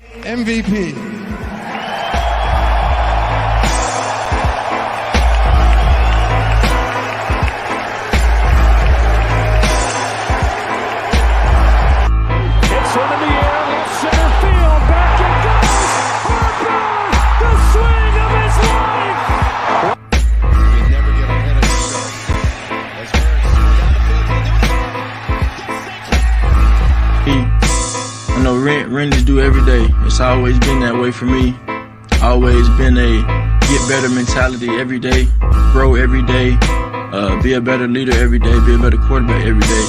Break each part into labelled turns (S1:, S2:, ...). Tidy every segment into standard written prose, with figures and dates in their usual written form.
S1: MVP.
S2: It's one in the air, left center field, back it goes. Harper, the swing of his life.
S3: We never get ahead of yourself. As
S4: I know Randy's do every day. It's always been that way for me. Always been a get better mentality every day, grow every day, be a better leader every day, be a better quarterback every day.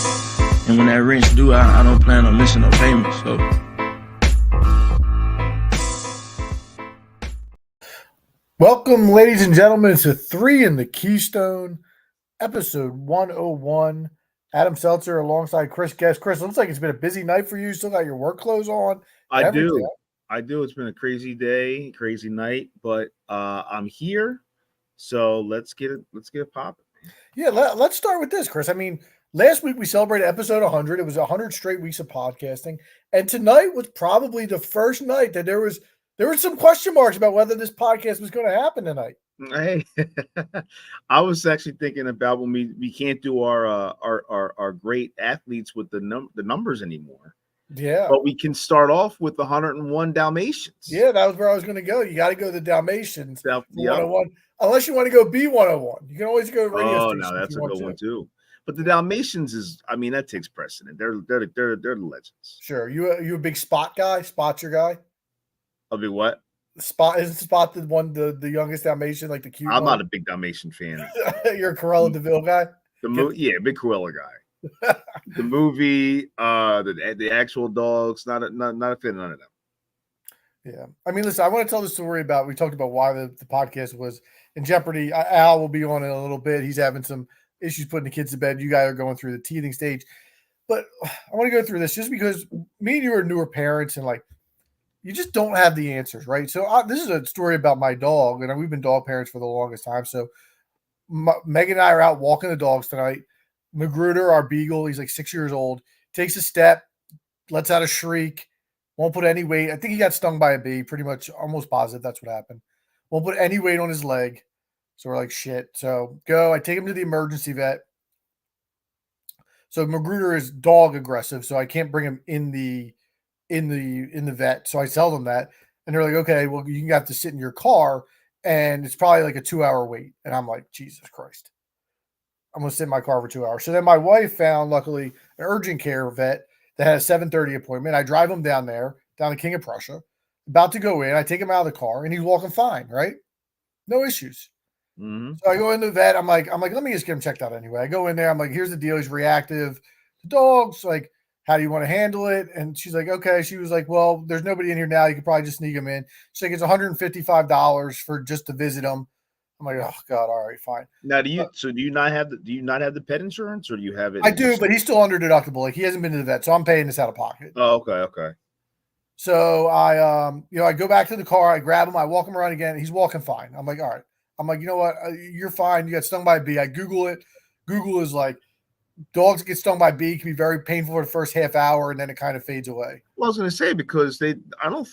S4: And when that wrench do, I don't plan on missing no payments. So.
S5: Welcome, ladies and gentlemen, to 3 in the Keystone, episode 101. Adam Seltzer alongside Chris Guest. Chris, looks like it's been a busy night for you. Still got your work clothes on.
S6: I do. It's been a crazy day, crazy night, but I'm here. So let's get it popping.
S5: Yeah, let's start with this, Chris. I mean, last week we celebrated episode 100. It was 100 straight weeks of podcasting, and tonight was probably the first night that there were some question marks about whether this podcast was going to happen tonight.
S6: Hey, I was actually thinking about when we can't do our great athletes with the numbers anymore.
S5: Yeah,
S6: but we can start off with the 101 Dalmatians.
S5: Yeah, that was where I was going to go. You got to go to the Dalmatians.
S6: Yep.
S5: 101, unless you want to go B101. You can always go to radio station.
S6: Oh, no, that's a good one too. But the Dalmatians that takes precedent. They're the legends.
S5: Sure. You a big Spot guy? Spot's your guy?
S6: A big what?
S5: Spot isn't Spot the youngest Dalmatian, like the cute
S6: I'm
S5: one?
S6: not a big Dalmatian fan.
S5: You're a Cruella DeVille guy?
S6: Big Cruella guy. The movie, the actual dogs, not a fan of none of them.
S5: Yeah. I mean, listen, I want to tell the story about, we talked about why the podcast was in jeopardy. Al will be on in a little bit. He's having some issues putting the kids to bed. You guys are going through the teething stage. But I want to go through this just because me and you are newer parents and like, you just don't have the answers, right? So this is a story about my dog, and we've been dog parents for the longest time. So Megan and I are out walking the dogs tonight. Magruder, our beagle, he's like 6 years old, takes a step, lets out a shriek, won't put any weight. I think he got stung by a bee, pretty much almost positive that's what happened. Won't put any weight on his leg. So we're like, shit. So I take him to the emergency vet. So Magruder is dog aggressive, so I can't bring him in the vet. So I tell them that, and they're like, okay, well, you have to sit in your car, and it's probably like a 2-hour wait. And I'm like, Jesus Christ. I'm going to sit in my car for 2 hours. So then my wife found, luckily, an urgent care vet that had a 7:30 appointment. I drive him down to King of Prussia, about to go in. I take him out of the car, and he's walking fine, right? No issues.
S6: Mm-hmm.
S5: So I go in the vet. I'm like, let me just get him checked out anyway. I go in there. I'm like, here's the deal. He's reactive to dogs. Like, how do you want to handle it? And she's like, okay. She was like, well, there's nobody in here now. You could probably just sneak him in. She's like, it's $155 for just to visit him. I'm like, oh God, all right, fine.
S6: Now, do you not have the pet insurance, or do you have it?
S5: I do, but he's still under deductible. Like, he hasn't been to the vet, so I'm paying this out of pocket.
S6: Oh, okay.
S5: So I go back to the car. I grab him. I walk him around again. He's walking fine. I'm like, all right. I'm like, you know what? You're fine. You got stung by a bee. I Google it. Google is like, dogs get stung by a bee can be very painful for the first half hour, and then it kind of fades away.
S6: Well, I was going to say, because I don't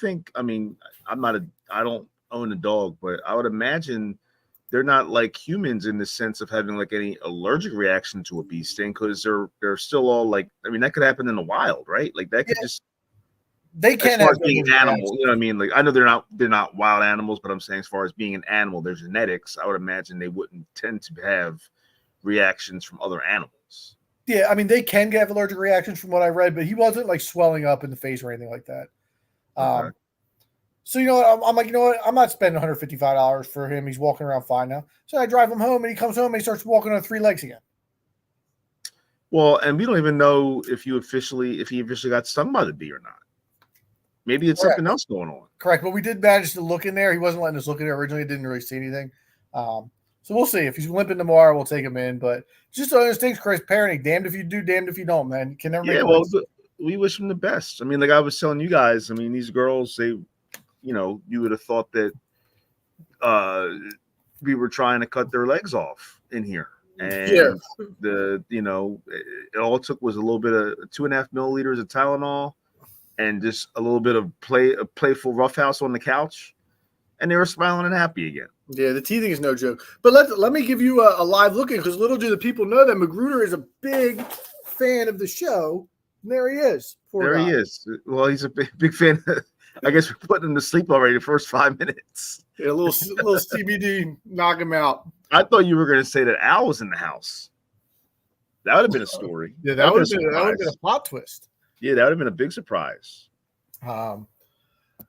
S6: own a dog, but I would imagine they're not like humans in the sense of having like any allergic reaction to a bee sting, because they're still all like, I mean, that could happen in the wild, right? Like that could just.
S5: They can
S6: as far as being an animal, you know what I mean? Like, I know they're not wild animals, but I'm saying as far as being an animal, their genetics, I would imagine they wouldn't tend to have reactions from other animals.
S5: Yeah, I mean, they can have allergic reactions from what I read, but he wasn't like swelling up in the face or anything like that.
S6: Okay.
S5: So, you know what? I'm like, you know what? I'm not spending $155 for him. He's walking around fine now. So I drive him home, and he comes home and he starts walking on 3 legs again.
S6: Well, and we don't even know if he officially got stung by the bee or not. Maybe it's something else going on.
S5: Correct. But we did manage to look in there. He wasn't letting us look in there originally. Didn't really see anything. So we'll see. If he's limping tomorrow, we'll take him in. But just one of those things, Chris, parenting, damned if you do, damned if you don't, man. You can never make
S6: we wish him the best. I mean, like I was telling you guys, I mean, these girls, they, you would have thought that we were trying to cut their legs off in here. And it all took was a little bit of 2.5 milliliters of Tylenol and just a little bit of a playful roughhouse on the couch, and they were smiling and happy again.
S5: Yeah, the teething is no joke. But let me give you a live look in, because little do the people know that Magruder is a big fan of the show. And there he is.
S6: There he is. Well, he's a big fan. I guess we're putting him to sleep already the first 5 minutes.
S5: Yeah, a little CBD, knock him out.
S6: I thought you were going to say that Al was in the house. That would have been a story.
S5: Yeah, that would have been a plot twist.
S6: Yeah, that would have been a big surprise.
S5: All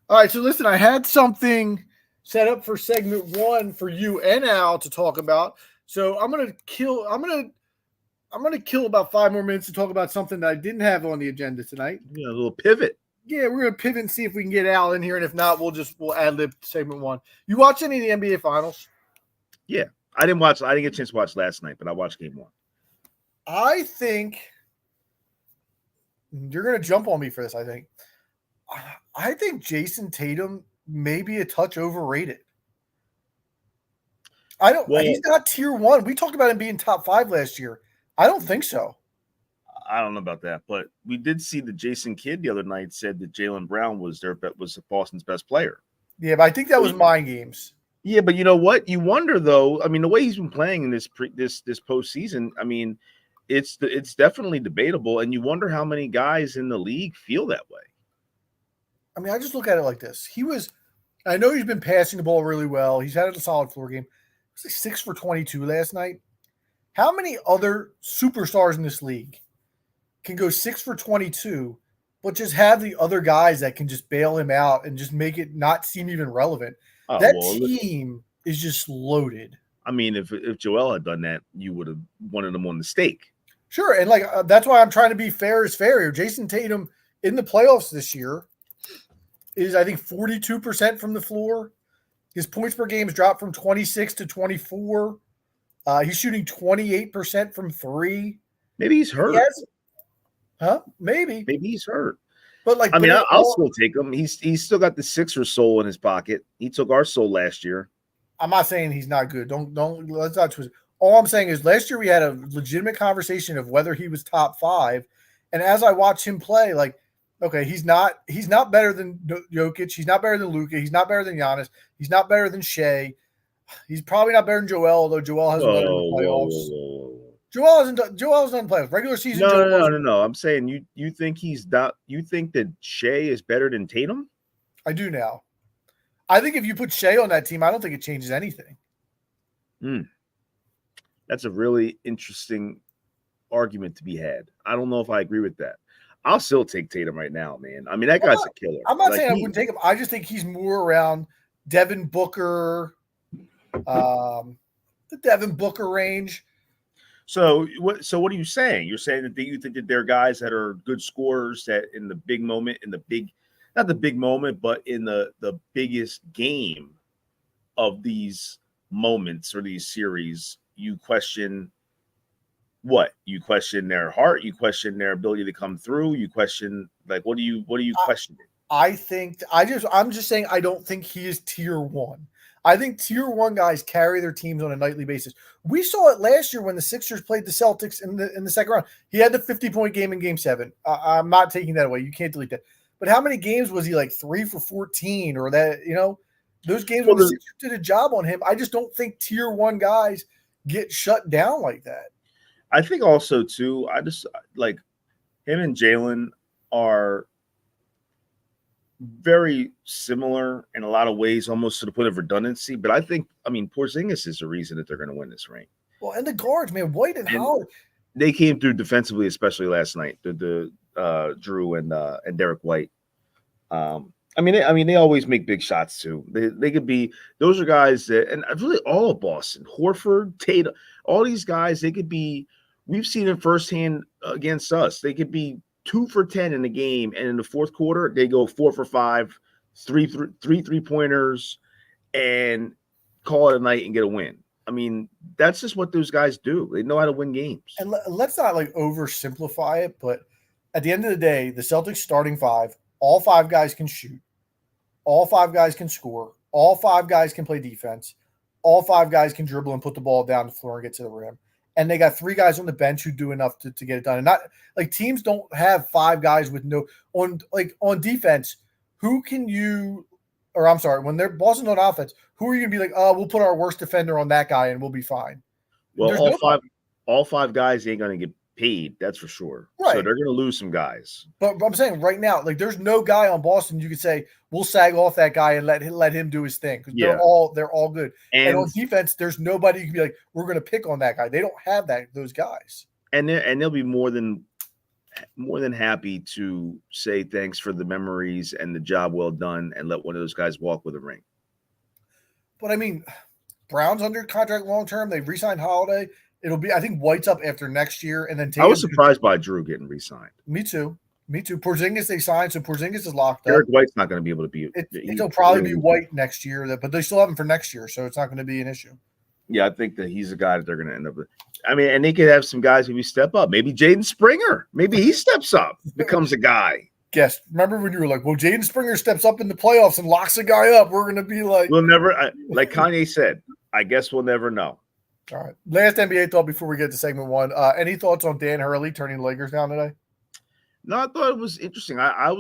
S5: right, so listen, I had something set up for segment 1 for you and Al to talk about. So I'm gonna kill about 5 more minutes to talk about something that I didn't have on the agenda tonight.
S6: Yeah, a little pivot.
S5: Yeah, we're gonna pivot and see if we can get Al in here, and if not, we'll ad lib segment 1. You watch any of the NBA finals?
S6: Yeah, I didn't get a chance to watch last night, but I watched game 1.
S5: I think you're gonna jump on me for this. I think Jason Tatum may be a touch overrated. He's not tier 1. We talked about him being top 5 last year. I don't think so.
S6: I don't know about that, but we did see the Jason Kidd the other night said that Jaylen Brown was Boston's best player.
S5: Yeah, but I think that was mind games.
S6: Yeah, but you know what? You wonder though. I mean, the way he's been playing in this postseason, I mean, it's definitely debatable, and you wonder how many guys in the league feel that way.
S5: I mean, I just look at it like this. I know he's been passing the ball really well. He's had a solid floor game. He was like 6 for 22 last night. How many other superstars in this league can go 6 for 22, but just have the other guys that can just bail him out and just make it not seem even relevant? Team is just loaded.
S6: I mean, if Joel had done that, you would have wanted him on the stake.
S5: Sure, and that's why I'm trying to be fair as fair here. Jason Tatum in the playoffs this year is, I think, 42% from the floor. His points per game has dropped from 26 to 24. He's shooting 28% from 3.
S6: Maybe he's hurt.
S5: Maybe
S6: he's hurt.
S5: But
S6: I'll still take him. He's still got the Sixers soul in his pocket. He took our soul last year. I'm
S5: not saying he's not good. Let's not twist. All I'm saying is last year we had a legitimate conversation of whether he was top 5. And as I watch him play, okay, he's not better than Jokic. He's not better than Luka. He's not better than Giannis. He's not better than Shea. He's probably not better than Joel, although Joel hasn't done it in the playoffs. Joel hasn't done playoffs. Regular season.
S6: No. I'm saying you think you think that Shea is better than Tatum?
S5: I do now. I think if you put Shea on that team, I don't think it changes anything.
S6: That's a really interesting argument to be had. I don't know if I agree with that. I'll still take Tatum right now, man. I mean, that guy's a killer.
S5: I'm not saying I wouldn't take him. I just think he's more around Devin Booker, the Devin Booker range.
S6: So what are you saying? You're saying that you think that there are guys that are good scorers that in the big moment, not the big moment, but in the biggest game of these moments or these series, you question what? You question their heart, you question their ability to come through, you question what do you question?
S5: I'm just saying I don't think he is tier 1. I think tier 1 guys carry their teams on a nightly basis. We saw it last year when the Sixers played the Celtics in the second round. He had the 50-point game in Game 7. I'm not taking that away. You can't delete that. But how many games was he 3 for 14 or that? Those games when the Sixers did a job on him. I just don't think tier 1 guys get shut down like that.
S6: I think also too. I just him and Jalen are very similar in a lot of ways, almost to the point of redundancy. But I think, Porzingis is the reason that they're going to win this ring.
S5: Well, and the guards, man, White and Howard,
S6: they came through defensively, especially last night. The Drew and Derek White. They always make big shots too. They could be. Those are guys that, and really all of Boston, Horford, Tatum, all these guys. They could be. We've seen it firsthand against us. They could be 2 for 10 in the game, and in the fourth quarter, they go 4 for 5, three 3-pointers, and call it a night and get a win. That's just what those guys do. They know how to win games.
S5: And let's not oversimplify it, but at the end of the day, the Celtics starting 5, all 5 guys can shoot, all 5 guys can score, all 5 guys can play defense, all 5 guys can dribble and put the ball down the floor and get to the rim. and they got 3 guys on the bench who do enough to get it done. And not like teams don't have 5 guys with no on defense. Who can you? Or I'm sorry, when they're Boston's on offense, who are you gonna be like? Oh, we'll put our worst defender on that guy and we'll be fine.
S6: Well,
S5: There's
S6: all five guys ain't going to get paid. That's for sure.
S5: Right.
S6: So they're going to lose some guys.
S5: But I'm saying right now, like there's no guy on Boston you could say we'll sag off that guy and let him do his thing because they're all good. And on defense, there's nobody you can be like we're going to pick on that guy. They don't have those guys.
S6: And they'll be more than happy to say thanks for the memories and the job well done and let one of those guys walk with a ring.
S5: But I mean, Brown's under contract long term. They've re-signed Holiday. It'll be, I think, White's up after next year, and then
S6: I was surprised by Drew getting re-signed.
S5: Me too. Porzingis they signed, so Porzingis is locked up.
S6: Derek White's not going to be able to be.
S5: It'll probably be White next year, but they still have him for next year, so it's not going to be an issue.
S6: Yeah, I think that he's a guy that they're going to end up with. I mean, and they could have some guys maybe step up. Maybe Jaden Springer. Maybe he steps up, becomes a guy.
S5: Guess. Remember when you were like, well, Jaden Springer steps up in the playoffs and locks a guy up. We're going to be like.
S6: We'll never, like Kanye said, I guess we'll never know.
S5: All right. Last NBA thought before we get to segment 1. Any thoughts on Dan Hurley turning the Lakers down today?
S6: No, I thought it was interesting. I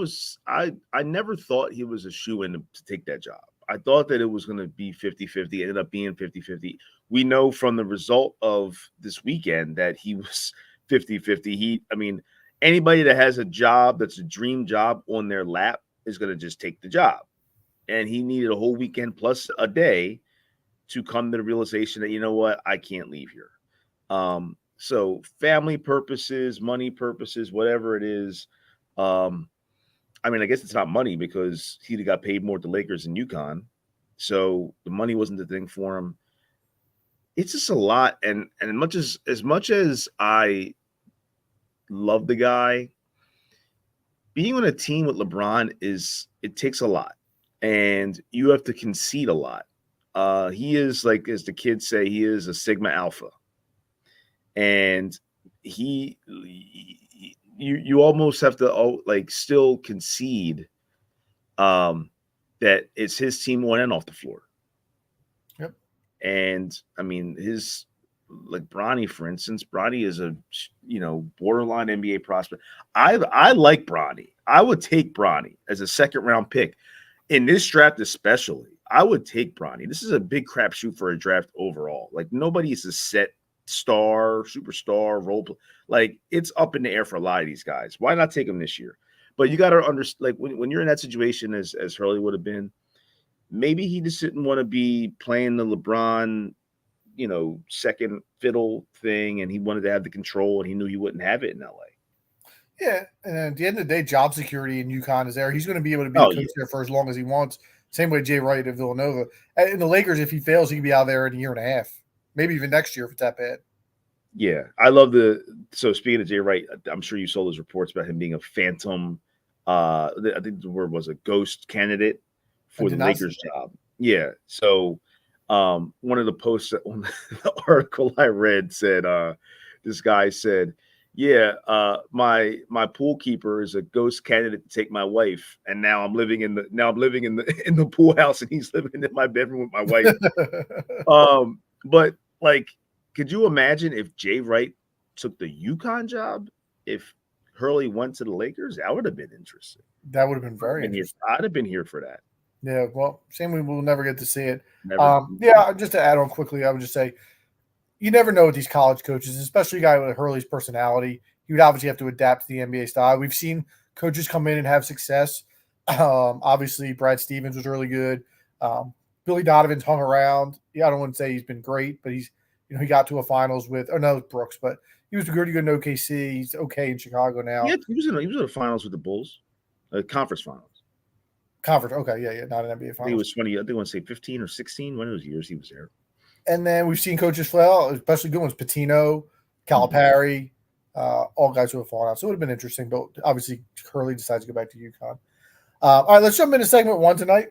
S6: never thought he was a shoo-in to take that job. I thought that it was going to be 50-50, ended up being 50-50. We know from the result of this weekend that he was 50-50. Anybody that has a job that's a dream job on their lap is going to just take the job. And he needed a whole weekend plus a day to come to the realization that, you know what, I can't leave here. So family purposes, money purposes, whatever it is. I guess it's not money because he got paid more at the Lakers than UConn. So the money wasn't the thing for him. It's just a lot. And as much as I love the guy, being on a team with LeBron it takes a lot. And you have to concede a lot. He is, like, as the kids say, he is a Sigma Alpha. And you almost have to still concede that it's his team on and off the floor.
S5: Yep.
S6: And Bronny, for instance, Bronny is a borderline NBA prospect. I like Bronny. I would take Bronny as a second round pick in this draft, especially. I would take Bronny. This is a big crapshoot for a draft overall. Like, nobody is a set star, superstar, role play. Like, it's up in the air for a lot of these guys. Why not take them this year? But you got to understand, like, when you're in that situation as Hurley would have been, maybe he just didn't want to be playing the LeBron, second fiddle thing, and he wanted to have the control, and he knew he wouldn't have it in LA.
S5: Yeah, and at the end of the day, job security in UConn is there. He's going to be able to be a coach there for as long as he wants. Same way Jay Wright at Villanova. In the Lakers, if he fails, he can be out there in a year and a half, maybe even next year if it's that bad.
S6: Yeah, I love so speaking of Jay Wright, I'm sure you saw those reports about him being a phantom. I think the word was a ghost candidate for the Lakers job. Yeah. So one of the posts on the article I read said, this guy said, yeah, my pool keeper is a ghost candidate to take my wife, and now I'm living in the pool house, and he's living in my bedroom with my wife. But like, could you imagine if Jay Wright took the UConn job? If Hurley went to the Lakers, that would have been interesting.
S5: That would have been very interesting.
S6: I'd have been here for that.
S5: Yeah, well, shame we'll never get to see it.
S6: Never.
S5: Yeah, just to add on quickly, I would just say, you never know with these college coaches, especially a guy with Hurley's personality. He would obviously have to adapt to the NBA style. We've seen coaches come in and have success. Obviously, Brad Stevens was really good. Billy Donovan's hung around. Yeah, I don't want to say he's been great, but he got to a finals with, Brooks, but he was pretty good in OKC. He's okay in Chicago now.
S6: Yeah, he was in the finals with the Bulls, conference finals.
S5: Okay, yeah, not an NBA finals.
S6: I think it was 20. I think I want to say 15 or 16. One of those years he was there.
S5: And then we've seen coaches fail, especially good ones, Patino, Calipari, all guys who have fallen out. So it would have been interesting, but obviously Hurley decides to go back to UConn. All right, let's jump into segment 1 tonight.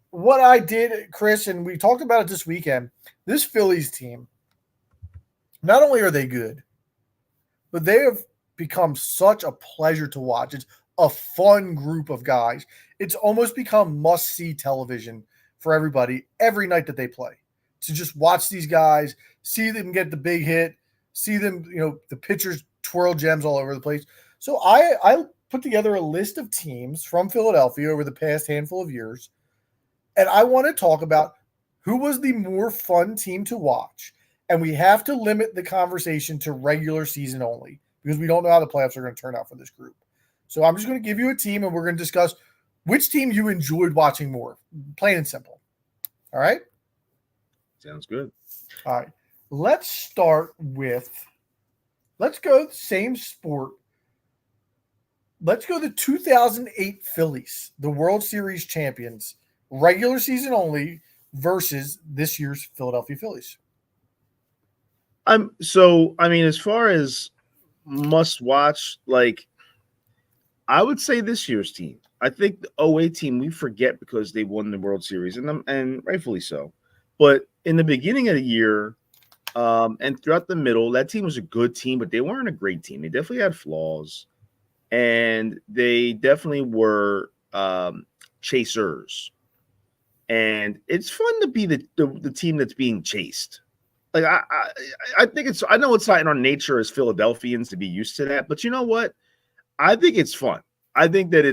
S5: What I did, Chris, and we talked about it this weekend, this Phillies team, not only are they good, but they have become such a pleasure to watch. It's a fun group of guys. It's almost become must-see television for everybody every night that they play. To just watch these guys, see them get the big hit, see them, the pitchers twirl gems all over the place. So I put together a list of teams from Philadelphia over the past handful of years, and I want to talk about who was the more fun team to watch. And we have to limit the conversation to regular season only because we don't know how the playoffs are going to turn out for this group. So I'm just going to give you a team, and we're going to discuss which team you enjoyed watching more, plain and simple. All right?
S6: Sounds good.
S5: All right. Let's go same sport. Let's go the 2008 Phillies, the World Series champions, regular season only versus this year's Philadelphia Phillies.
S6: As far as must watch, I would say this year's team. I think the 08 team we forget because they won the World Series, and rightfully so. But in the beginning of the year, and throughout the middle, that team was a good team, but they weren't a great team. They definitely had flaws, and they definitely were chasers. And it's fun to be the team that's being chased. Like I think I know it's not in our nature as Philadelphians to be used to that, but you know what? I think it's fun. I think that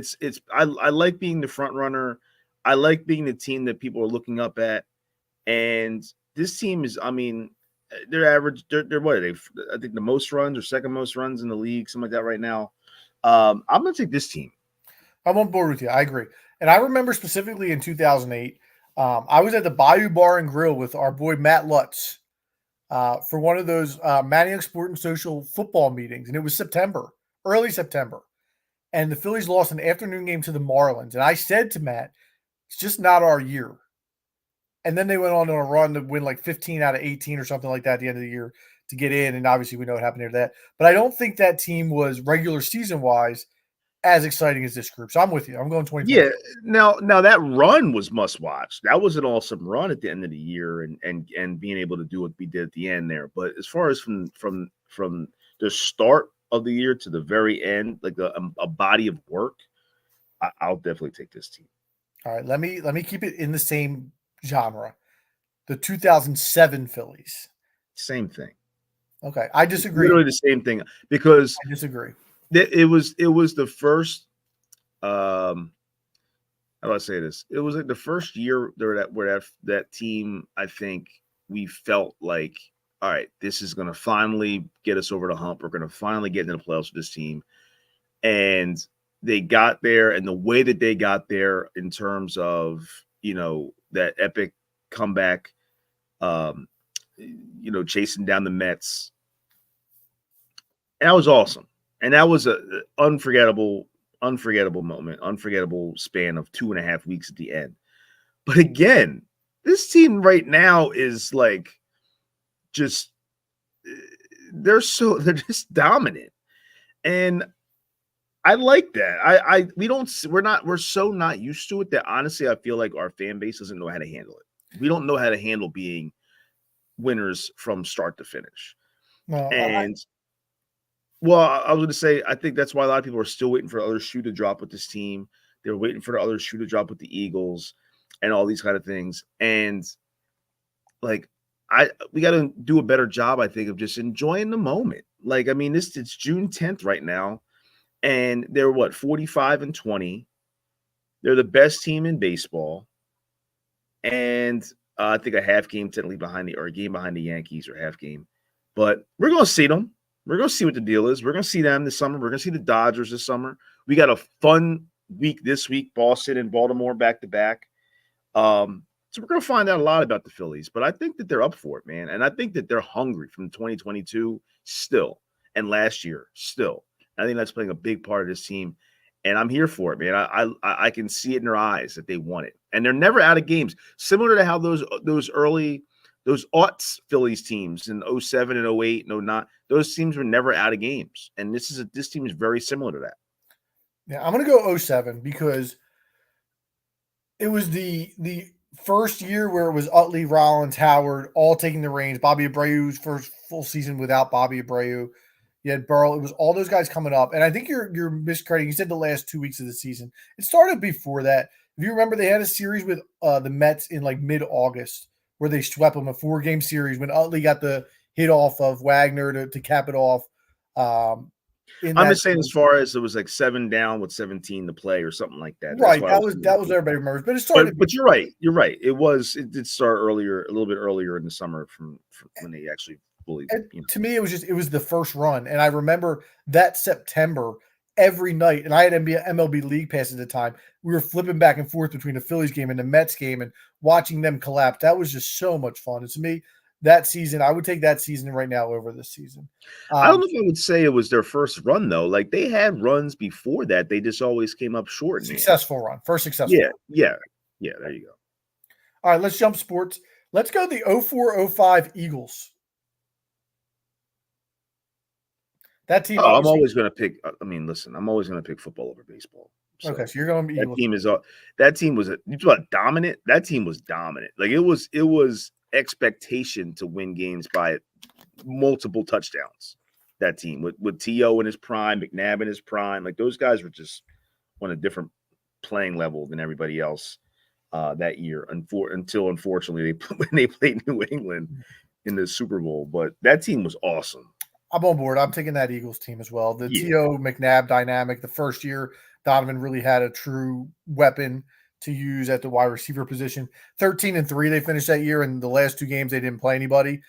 S6: I like being the front runner. I like being the team that people are looking up at. And this team is, they're average. They're what are they? I think the most runs or second most runs in the league, something like that right now. I'm going to take this team.
S5: I'm on board with you. I agree. And I remember specifically in 2008, I was at the Bayou Bar and Grill with our boy Matt Lutz for one of those Maniac Sport and Social football meetings. And it was September, early September. And the Phillies lost an afternoon game to the Marlins. And I said to Matt, it's just not our year. And then they went on a run to win like 15 out of 18 or something like that at the end of the year to get in. And obviously we know what happened after that. But I don't think that team was regular season-wise as exciting as this group. So I'm with you. I'm going 20.
S6: Yeah. Now that run was must watch. That was an awesome run at the end of the year and being able to do what we did at the end there. But as far as from the start of the year to the very end, like a body of work, I'll definitely take this team.
S5: All right. Let me keep it in the same genre. The 2007 Phillies.
S6: Same thing.
S5: Okay. I disagree.
S6: Literally the same thing because
S5: I disagree.
S6: It was the first how do I say this? It was like the first year where that team, I think we felt like, all right, this is going to finally get us over the hump. We're going to finally get into the playoffs with this team. And they got there, and the way that they got there in terms of, that epic comeback, chasing down the Mets. And that was awesome. And that was an unforgettable moment, unforgettable span of 2.5 weeks at the end. But again, this team right now is like they're just dominant. And I like that. We're so not used to it that honestly I feel like our fan base doesn't know how to handle it. We don't know how to handle being winners from start to finish.
S5: No,
S6: Well, I was going to say, I think that's why a lot of people are still waiting for the other shoe to drop with this team. They're waiting for the other shoe to drop with the Eagles and all these kind of things. And we got to do a better job, I think, of just enjoying the moment. It's June 10th right now, and they're 45-20. They're the best team in baseball, and I think a half game technically a game behind the Yankees or half game. But we're going to see them. We're going to see what the deal is. We're going to see them this summer. We're going to see the Dodgers this summer. We got a fun week this week, Boston and Baltimore back to back. So we're going to find out a lot about the Phillies, but I think that they're up for it, man. And I think that they're hungry from 2022 still and last year still. I think that's playing a big part of this team, and I'm here for it, man. I can see it in their eyes that they want it, and they're never out of games. Similar to how those aughts Phillies teams in 07 and 08 and 09, those teams were never out of games. And this team is very similar to that.
S5: Yeah, I'm going to go 07 because it was the first year where it was Utley, Rollins, Howard all taking the reins. Bobby Abreu's first full season without Bobby Abreu. You had Burrell. It was all those guys coming up. And I think you're miscrediting. You said the last 2 weeks of the season. It started before that. If you remember, they had a series with the Mets in like mid-August where they swept them, a 4-game series when Utley got the hit off of Wagner to cap it off.
S6: I'm just saying, as far as it was like 7 down with 17 to play or something like that.
S5: Right. That was everybody remembers, but it started.
S6: But you're right. You're right. It did start earlier, a little bit earlier in the summer from when they actually fully.
S5: To me, it was the first run, and I remember that September every night, and I had MLB League Pass at the time. We were flipping back and forth between the Phillies game and the Mets game, and watching them collapse. That was just so much fun. And to me, that season, I would take that season right now over this season.
S6: I don't know if I would say it was their first run though. Like they had runs before that, they just always came up short.
S5: Successful run, first successful.
S6: Yeah. There you go.
S5: All right, let's jump sports. Let's go the 04-05 Eagles. That team.
S6: I'm always going to pick. I mean, listen, I'm always going to pick football over baseball.
S5: So okay, so you're going to be
S6: that Eagles. That team was you talk about dominant. That team was dominant. Like it was expectation to win games by multiple touchdowns. That team with T.O. in his prime, McNabb in his prime, like those guys were just on a different playing level than everybody else that year. Until unfortunately they played New England in the Super Bowl, but that team was awesome.
S5: I'm on board. I'm taking that Eagles team as well. The T.O. McNabb dynamic. The first year, Donovan really had a true weapon to use at the wide receiver position. 13-3 they finished that year, and the last 2 games they didn't play anybody.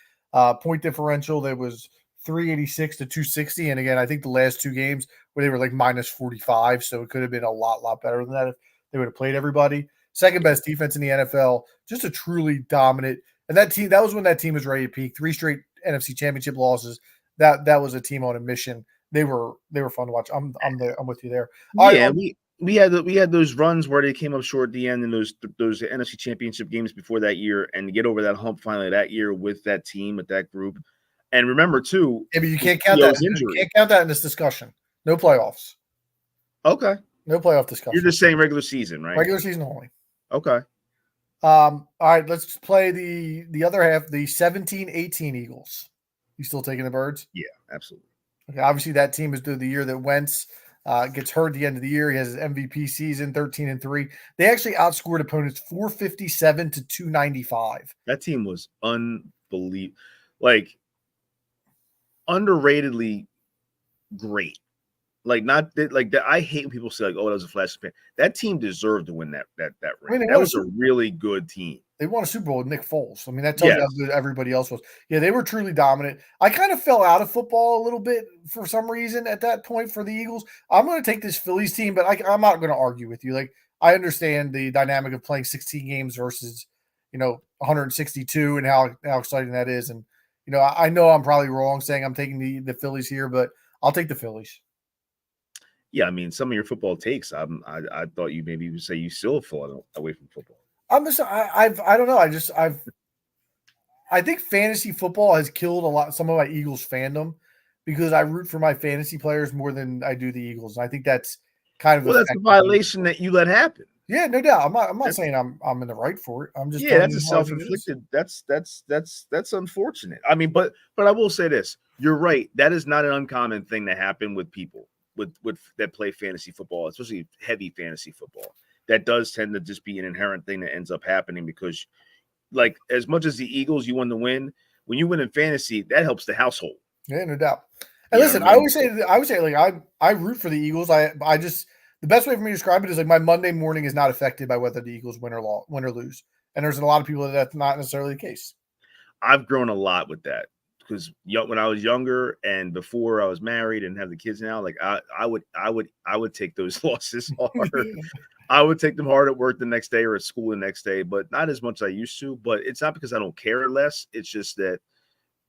S5: Point differential, there was 386 to 260, and again, I think the last 2 games where they were like minus 45, so it could have been a lot better than that if they would have played everybody. Second best defense in the NFL, just a truly dominant. And that team, that was when that team was ready to peak. 3 straight NFC Championship losses. That was a team on a mission. They were fun to watch. I'm with you there.
S6: We had those runs where they came up short at the end in those NFC Championship games before that year, and to get over that hump finally that year with that team, with that group. And remember too,
S5: but you can't count that. You can't count that in this discussion. No playoffs.
S6: Okay.
S5: No playoff discussion.
S6: You're just saying regular season, right?
S5: Regular season only.
S6: Okay.
S5: All right, let's play the other half, the 17-18 Eagles. You still taking the Birds?
S6: Yeah, absolutely.
S5: Okay, obviously that team is the year that Wentz gets hurt at the end of the year. He has his MVP season, 13-3. They actually outscored opponents 457 to 295.
S6: That team was unbelievable. Like underratedly great. Like not that, like that. I hate when people say like, "Oh, that was a flash in the pan." That team deserved to win that ring. I mean, that was a really good team.
S5: They won a Super Bowl with Nick Foles. I mean, that tells you how good everybody else was. Yeah, they were truly dominant. I kind of fell out of football a little bit for some reason at that point for the Eagles. I'm going to take this Phillies team, but I'm not going to argue with you. Like, I understand the dynamic of playing 16 games versus, 162 and how exciting that is. And, I know I'm probably wrong saying I'm taking the Phillies here, but I'll take the Phillies.
S6: Yeah, I mean, some of your football takes, I thought you maybe would say you still fall away from football.
S5: I don't know. I think fantasy football has killed some of my Eagles fandom because I root for my fantasy players more than I do the Eagles. And I think that's kind of
S6: that's a violation that you let happen.
S5: Yeah, no doubt. I'm not saying I'm in the right for it. I'm just
S6: that's a self-inflicted. That's unfortunate. I mean, but I will say this: you're right. That is not an uncommon thing to happen with people with that play fantasy football, especially heavy fantasy football. That does tend to just be an inherent thing that ends up happening because, like, as much as the Eagles, you want to win. When you win in fantasy, that helps the household.
S5: Yeah, no doubt. And listen, I would say, like, I root for the Eagles. I just the best way for me to describe it is like my Monday morning is not affected by whether the Eagles win or lose. And there's a lot of people that's not necessarily the case.
S6: I've grown a lot with that because when I was younger and before I was married and have the kids now, like I would take those losses hard. I would take them hard at work the next day or at school the next day, but not as much as I used to. But it's not because I don't care less. It's just that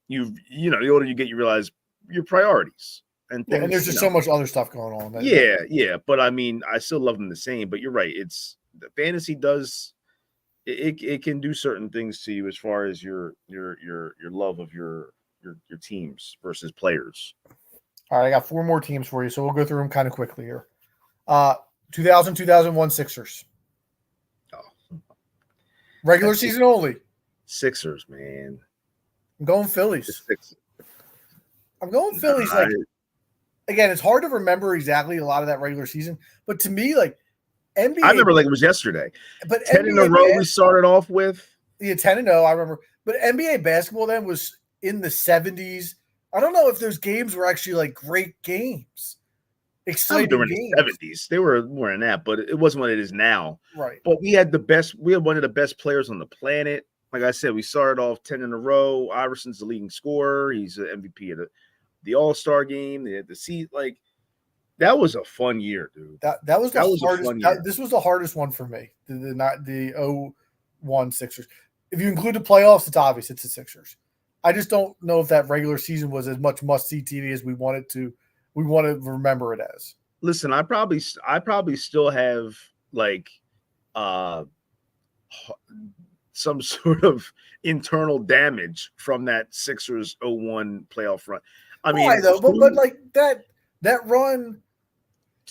S6: the older you get, you realize your priorities and things.
S5: And there's just so much other stuff going on.
S6: Yeah. But I mean, I still love them the same. But you're right. It's the fantasy does it can do certain things to you as far as your love of your teams versus players.
S5: All right, I got 4 more teams for you, so we'll go through them kind of quickly here. 2000-2001 Sixers.
S6: Oh.
S5: Regular season only.
S6: Sixers, man.
S5: I'm going Phillies. I'm going Phillies. Like, again, it's hard to remember exactly a lot of that regular season, but to me, like NBA.
S6: I remember like it was yesterday.
S5: But
S6: 10 in a row we started off with.
S5: Yeah, 10-0. I remember, but NBA basketball then was in the 70s. I don't know if those games were actually like great games,
S6: Some
S5: exciting
S6: during
S5: games.
S6: the 70s. They were more than that, but it wasn't what it is now.
S5: Right.
S6: But we had one of the best players on the planet. Like I said, we started off 10 in a row. Iverson's the leading scorer. He's the MVP of the All-Star game. They had the seat. Like, that was a fun year, dude.
S5: That was the
S6: That was a
S5: hardest.
S6: fun year.
S5: This was the hardest one for me. The 01 Sixers. If you include the playoffs, it's obvious it's the Sixers. I just don't know if that regular season was as much must-see TV as we want to remember it as.
S6: Listen, I probably still have like some sort of internal damage from that Sixers 01 playoff run. I mean,
S5: why though? But like that run,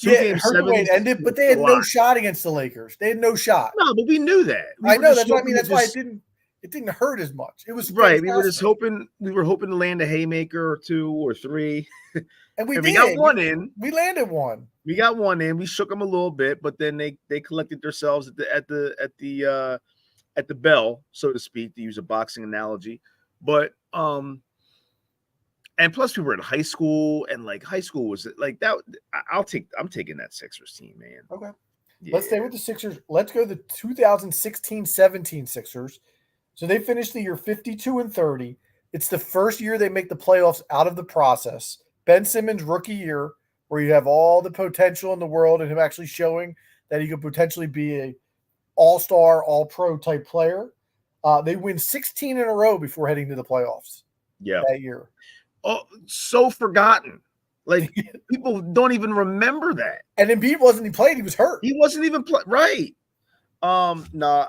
S6: Game
S5: it hurt the way it ended. But they had no shot against the Lakers. They had no shot.
S6: No, but we knew that.
S5: I know that's what I mean. That's why it didn't hurt as much. It was
S6: right.
S5: Fantastic.
S6: We were hoping to land a haymaker or 2 or 3.
S5: And we
S6: got one in.
S5: We landed one.
S6: We got one in. We shook them a little bit, but then they collected themselves at the bell, so to speak, to use a boxing analogy. But and plus we were in high school, and like high school was like that. I'm taking that Sixers team, man.
S5: Okay.
S6: Yeah.
S5: Let's stay with the Sixers. Let's go to the 2016-17 Sixers. So they finished the year 52-30. It's the first year they make the playoffs out of the process. Ben Simmons' rookie year, where you have all the potential in the world and him actually showing that he could potentially be a all-star, all-pro type player. They win 16 in a row before heading to the playoffs.
S6: Yeah,
S5: that year.
S6: Oh, so forgotten. Like people don't even remember that.
S5: And Embiid wasn't even played; he was hurt.
S6: He wasn't even right. No,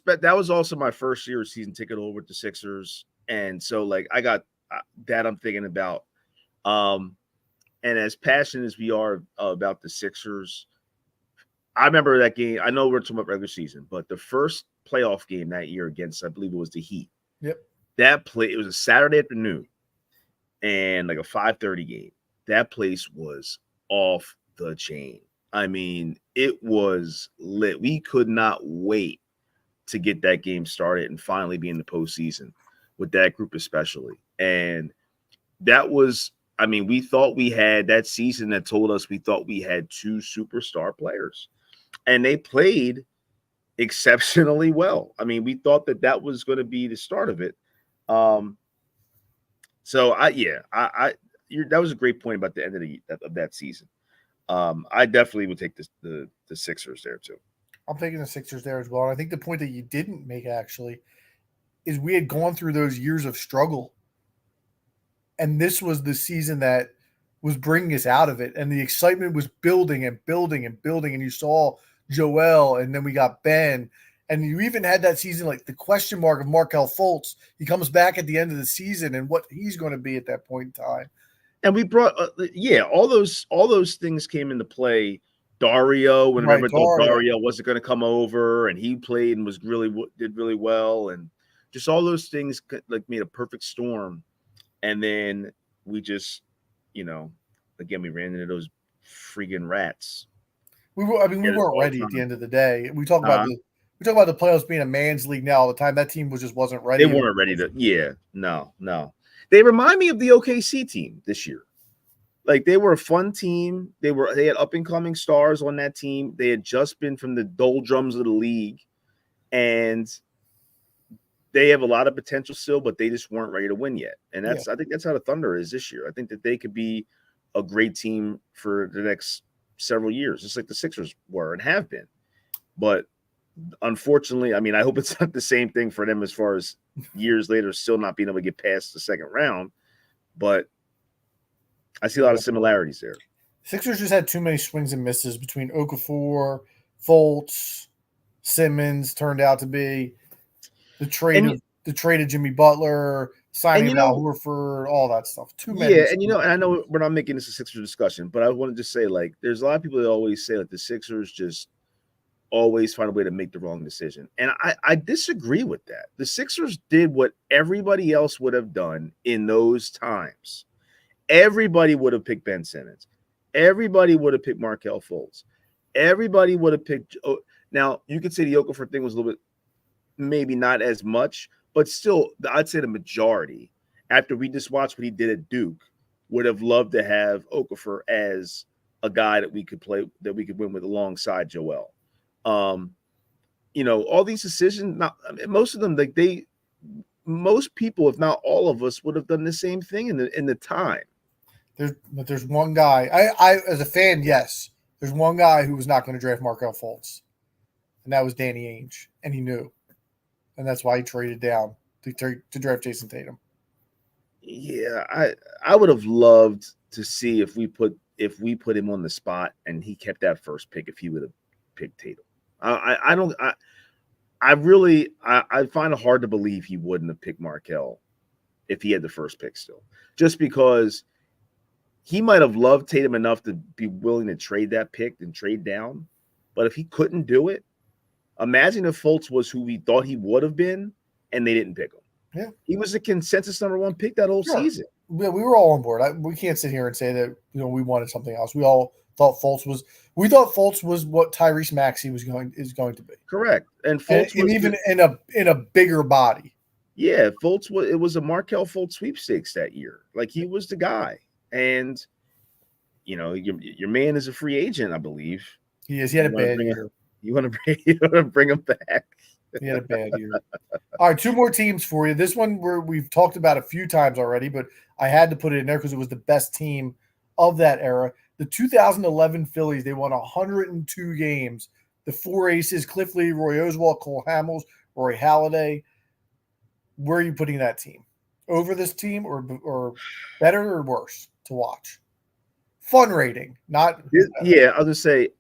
S6: that was also my first year season ticket holder with the Sixers, and so like I got that I'm thinking about. And as passionate as we are about the Sixers, I remember that game. I know we're talking about regular season, but the first playoff game that year against, I believe it was the Heat.
S5: Yep.
S6: It was a Saturday afternoon and like a 5:30 game. That place was off the chain. I mean, it was lit. We could not wait to get that game started and finally be in the postseason with that group especially. And that was, I mean, we thought we had that season that told us we thought we had 2 superstar players. And they played exceptionally well. I mean, we thought that was going to be the start of it. So that was a great point about the end of that season. I definitely would take the Sixers there too.
S5: I'm taking the Sixers there as well. And I think the point that you didn't make actually is we had gone through those years of struggle. And this was the season that was bringing us out of it. And the excitement was building and building and building. And you saw Joel, and then we got Ben. And you even had that season, like the question mark of Markelle Fultz. He comes back at the end of the season and what he's going to be at that point in time.
S6: And we brought, all those things came into play. Dario, Dario wasn't going to come over, and he played and did really well, and just all those things like made a perfect storm. And then we just, again, we ran into those freaking rats.
S5: We weren't ready at the end of the day. We talk about the playoffs being a man's league now all the time. That team wasn't ready.
S6: They weren't ready to. Yeah, no. They remind me of the OKC team this year. Like they were a fun team. They had up and coming stars on that team. They had just been from the doldrums of the league, and they have a lot of potential still, but they just weren't ready to win yet. And I think that's how the Thunder is this year. I think that they could be a great team for the next several years, just like the Sixers were and have been. But unfortunately, I mean, I hope it's not the same thing for them as far as years later still not being able to get past the second round. But I see a lot of similarities there.
S5: Sixers just had too many swings and misses between Okafor, Fultz, Simmons turned out to be the trade of Jimmy Butler, signing Al Horford, all that stuff. Too many.
S6: Yeah, and I know we're not making this a Sixers discussion, but I want to just say, like, there's a lot of people that always say like the Sixers just always find a way to make the wrong decision. And I disagree with that. The Sixers did what everybody else would have done in those times. Everybody would have picked Ben Simmons. Everybody would have picked Markelle Fultz. Everybody would have picked. Now, you could say the Okafor thing was a little bit, maybe not as much, but still, I'd say the majority, after we just watched what he did at Duke, would have loved to have Okafor as a guy that we could play, that we could win with alongside Joel. All these decisions, most of them, most people, if not all of us, would have done the same thing in the time.
S5: There's one guy. I as a fan, yes, there's one guy who was not going to draft Markelle Fultz, and that was Danny Ainge, and he knew, and that's why he traded down to draft Jason Tatum.
S6: Yeah, I would have loved to see if we put him on the spot and he kept that first pick, if he would have picked Tatum. I find it hard to believe he wouldn't have picked Markelle if he had the first pick still, just because he might have loved Tatum enough to be willing to trade that pick and trade down. But if he couldn't do it, imagine if Fultz was who we thought he would have been and they didn't pick him.
S5: Yeah,
S6: he was the consensus number one pick that whole season.
S5: Yeah, we were all on board. We can't sit here and say that we wanted something else. We all thought Fultz was what Tyrese Maxey is going to be.
S6: Correct, and Fultz
S5: and even in a bigger body.
S6: Yeah, Fultz it was a Markelle Fultz sweepstakes that year. Like, he was the guy, and your man is a free agent, I believe.
S5: He is. He had a bad year.
S6: You want to bring him back?
S5: He had a bad year. All right, two more teams for you. This one we've talked about a few times already, but I had to put it in there because it was the best team of that era. The 2011 Phillies, they won 102 games. The four aces, Cliff Lee, Roy Oswalt, Cole Hamels, Roy Halladay. Where are you putting that team? Over this team, or better or worse to watch? Fun rating, not –
S6: Yeah, I was going to say,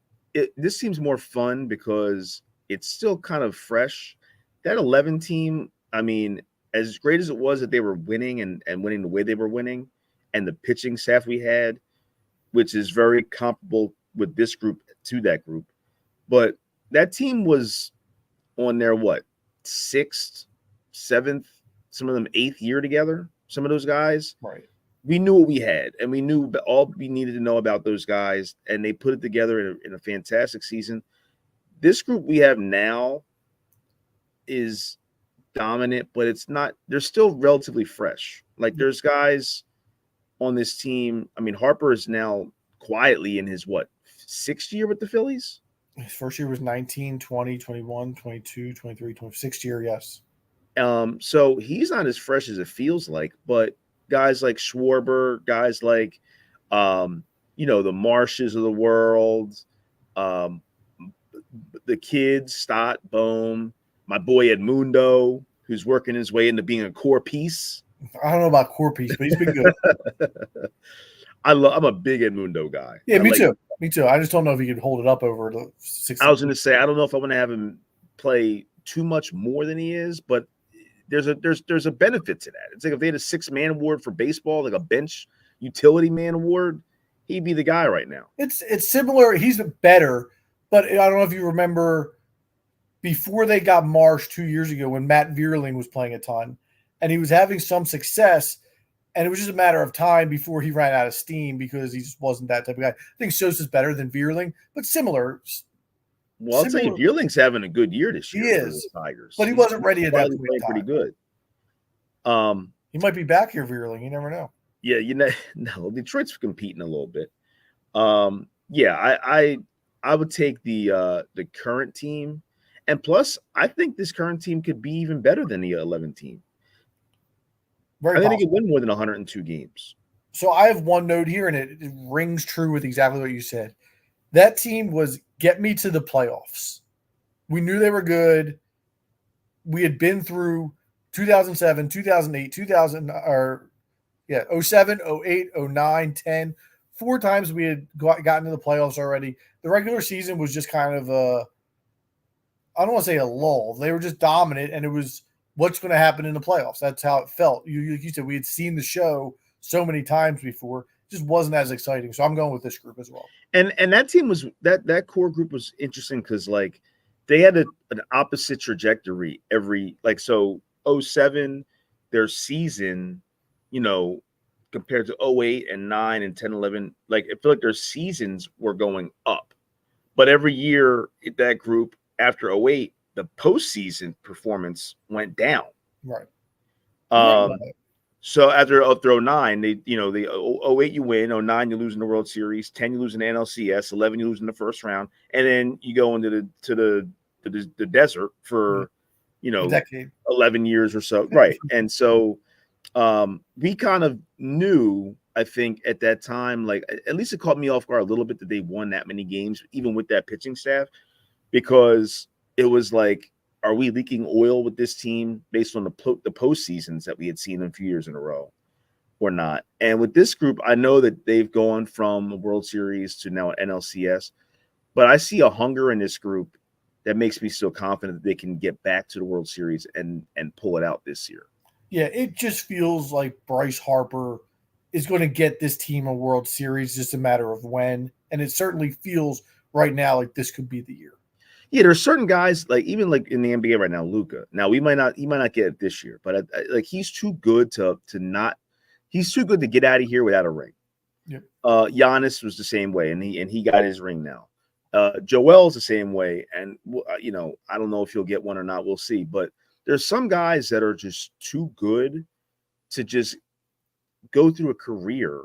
S6: this seems more fun because – it's still kind of fresh. That 11 team, I mean, as great as it was that they were winning and winning the way they were winning, and the pitching staff we had, which is very comparable with this group to that group. But that team was on their, sixth, seventh, some of them eighth year together, some of those guys.
S5: Right.
S6: We knew what we had, and we knew all we needed to know about those guys, and they put it together in a fantastic season. This group we have now is dominant, but it's not – they're still relatively fresh. Like, there's guys on this team. I mean, Harper is now quietly in his, sixth year with the Phillies?
S5: His first year was 19, 20, 21, 22, 23, 26th year, yes.
S6: So he's not as fresh as it feels like, but guys like Schwarber, guys like, the Marshes of the world, the kids, Stott, Bohm, my boy Edmundo, who's working his way into being a core piece.
S5: I don't know about core piece, but he's been good.
S6: I'm a big Edmundo guy.
S5: Yeah, me too. Me too. I just don't know if he could hold it up over the 6.
S6: I was going to say, I don't know if I want to have him play too much more than he is, but there's a benefit to that. It's like if they had a 6-man award for baseball, like a bench utility man award, he'd be the guy right now.
S5: It's similar. He's better. But I don't know if you remember before they got Marsh 2 years ago when Matt Vierling was playing a ton and he was having some success, and it was just a matter of time before he ran out of steam because he just wasn't that type of guy. I think Sosa's better than Vierling, but similar.
S6: Well, I'll tell you, Vierling's having a good year this year.
S5: He is.
S6: For the Tigers.
S5: But he wasn't ready at that point.
S6: Playing pretty good.
S5: He might be back here, Vierling. You never know.
S6: Yeah, no, Detroit's competing a little bit. I would take the current team, and plus, I think this current team could be even better than the 11 team. I think they could win more than 102 games.
S5: So I have one note here, and it rings true with exactly what you said. That team was get me to the playoffs. We knew they were good. We had been through 2007, 2008, 07, 08, 09, 10. 4 times we had gotten to the playoffs already. The regular season was just kind of I don't want to say a lull. They were just dominant, and it was what's going to happen in the playoffs. That's how it felt. You said, we had seen the show so many times before. It just wasn't as exciting. So I'm going with this group as well.
S6: And that team was that core group was interesting because they had an opposite trajectory every 07, their season, compared to 08 and 9 and 10, 11, I feel like their seasons were going up. But every year that group after 08, the postseason performance went down.
S5: Right.
S6: Um, so after 09, they, the 08 you win, 09 you lose in the World Series, 10 you lose in the NLCS, 11 you lose in the first round, and then you go into the desert for,
S5: A decade.
S6: 11 years or so, right? And so we kind of knew, I think, at that time, like at least it caught me off guard a little bit that they won that many games, even with that pitching staff, because it was like, are we leaking oil with this team based on the postseasons that we had seen a few years in a row or not? And with this group, I know that they've gone from the World Series to now NLCS, but I see a hunger in this group that makes me so confident that they can get back to the World Series and pull it out this year.
S5: Yeah, it just feels like Bryce Harper is going to get this team a World Series, just a matter of when. And it certainly feels right now like this could be the year.
S6: Yeah, there's certain guys like even like in the NBA right now, Luka. Now he might not get it this year, but like he's too good to not. He's too good to get out of here without a ring.
S5: Yep.
S6: Giannis was the same way, and he got his ring now. Joel's the same way, and I don't know if he'll get one or not. We'll see. But there's some guys that are just too good to just go through a career,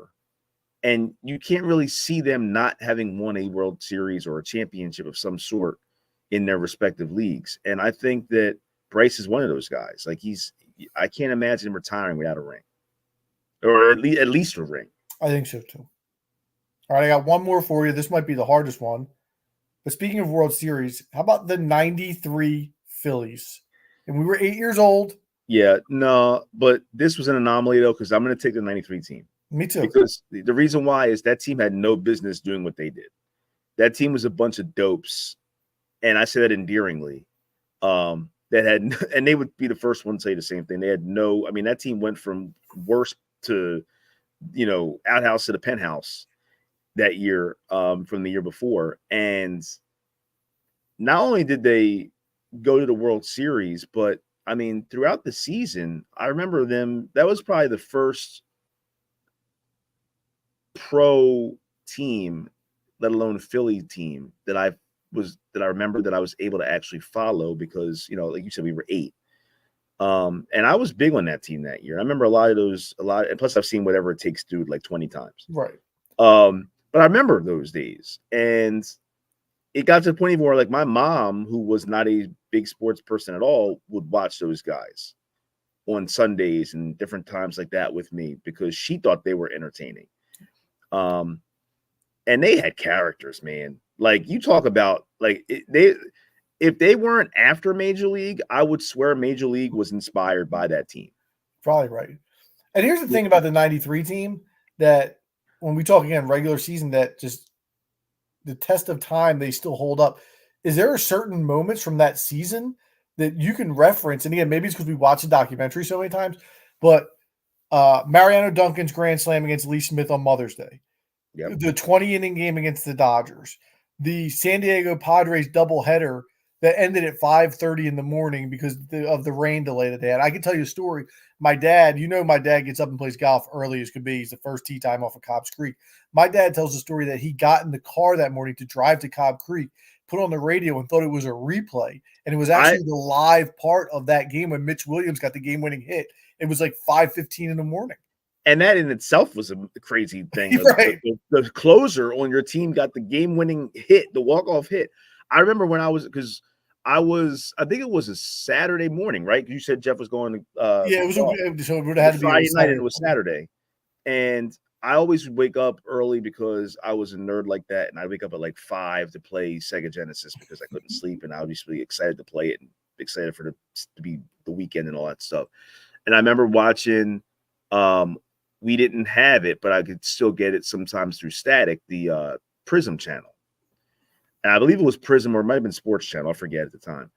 S6: and you can't really see them not having won a World Series or a championship of some sort in their respective leagues. And I think that Bryce is one of those guys. Like I can't imagine him retiring without a ring, or at least a ring.
S5: I think so too. All right, I got one more for you. This might be the hardest one. But speaking of World Series, how about the 93 Phillies? And we were 8 years old.
S6: Yeah, no, but this was an anomaly though, because I'm going to take the 93 team.
S5: Me too.
S6: Because the reason why is that team had no business doing what they did. That team was a bunch of dopes. And I say that endearingly, that had, and they would be the first one to say the same thing. They had no, I mean, that team went from worst to, outhouse to the penthouse that year, from the year before. And not only did they go to the World Series, but I mean, throughout the season, I remember them, that was probably the first pro team, let alone Philly team that I remember that I was able to actually follow because, like you said, we were 8. And I was big on that team that year. I remember and plus I've seen Whatever It Takes Dude like 20 times.
S5: Right.
S6: But I remember those days, and it got to the point where like my mom, who was not a big sports person at all, would watch those guys on Sundays and different times like that with me because she thought they were entertaining. And they had characters, man. Like you talk about, like if they weren't after Major League, I would swear Major League was inspired by that team.
S5: Probably right. And here's the thing about the 93 team that when we talk again regular season, that just the test of time, they still hold up. Is there certain moments from that season that you can reference? And again, maybe it's because we watched the documentary so many times, but Mariano Duncan's grand slam against Lee Smith on Mother's Day, the 20-inning game against the Dodgers, the San Diego Padres doubleheader that ended at 5:30 in the morning because of the rain delay that they had. I can tell you a story. My dad gets up and plays golf early as could be. He's the first tee time off of Cobb's Creek. My dad tells a story that he got in the car that morning to drive to Cobb Creek, put on the radio and thought it was a replay. And it was actually the live part of that game when Mitch Williams got the game-winning hit. It was like 5:15 in the morning. And
S6: that in itself was a crazy thing.
S5: Right.
S6: The closer on your team got the game-winning hit, the walk-off hit. I remember when I think it was a Saturday morning, right? You said Jeff was going to
S5: it would have had to be
S6: Friday night and it was Saturday. And I always would wake up early because I was a nerd like that. And I'd wake up at like 5 to play Sega Genesis because I couldn't sleep. And I was just really excited to play it and excited for it to be the weekend and all that stuff. And I remember watching, we didn't have it, but I could still get it sometimes through Static, the Prism channel. And I believe it was Prism or it might have been Sports Channel. I forget at the time.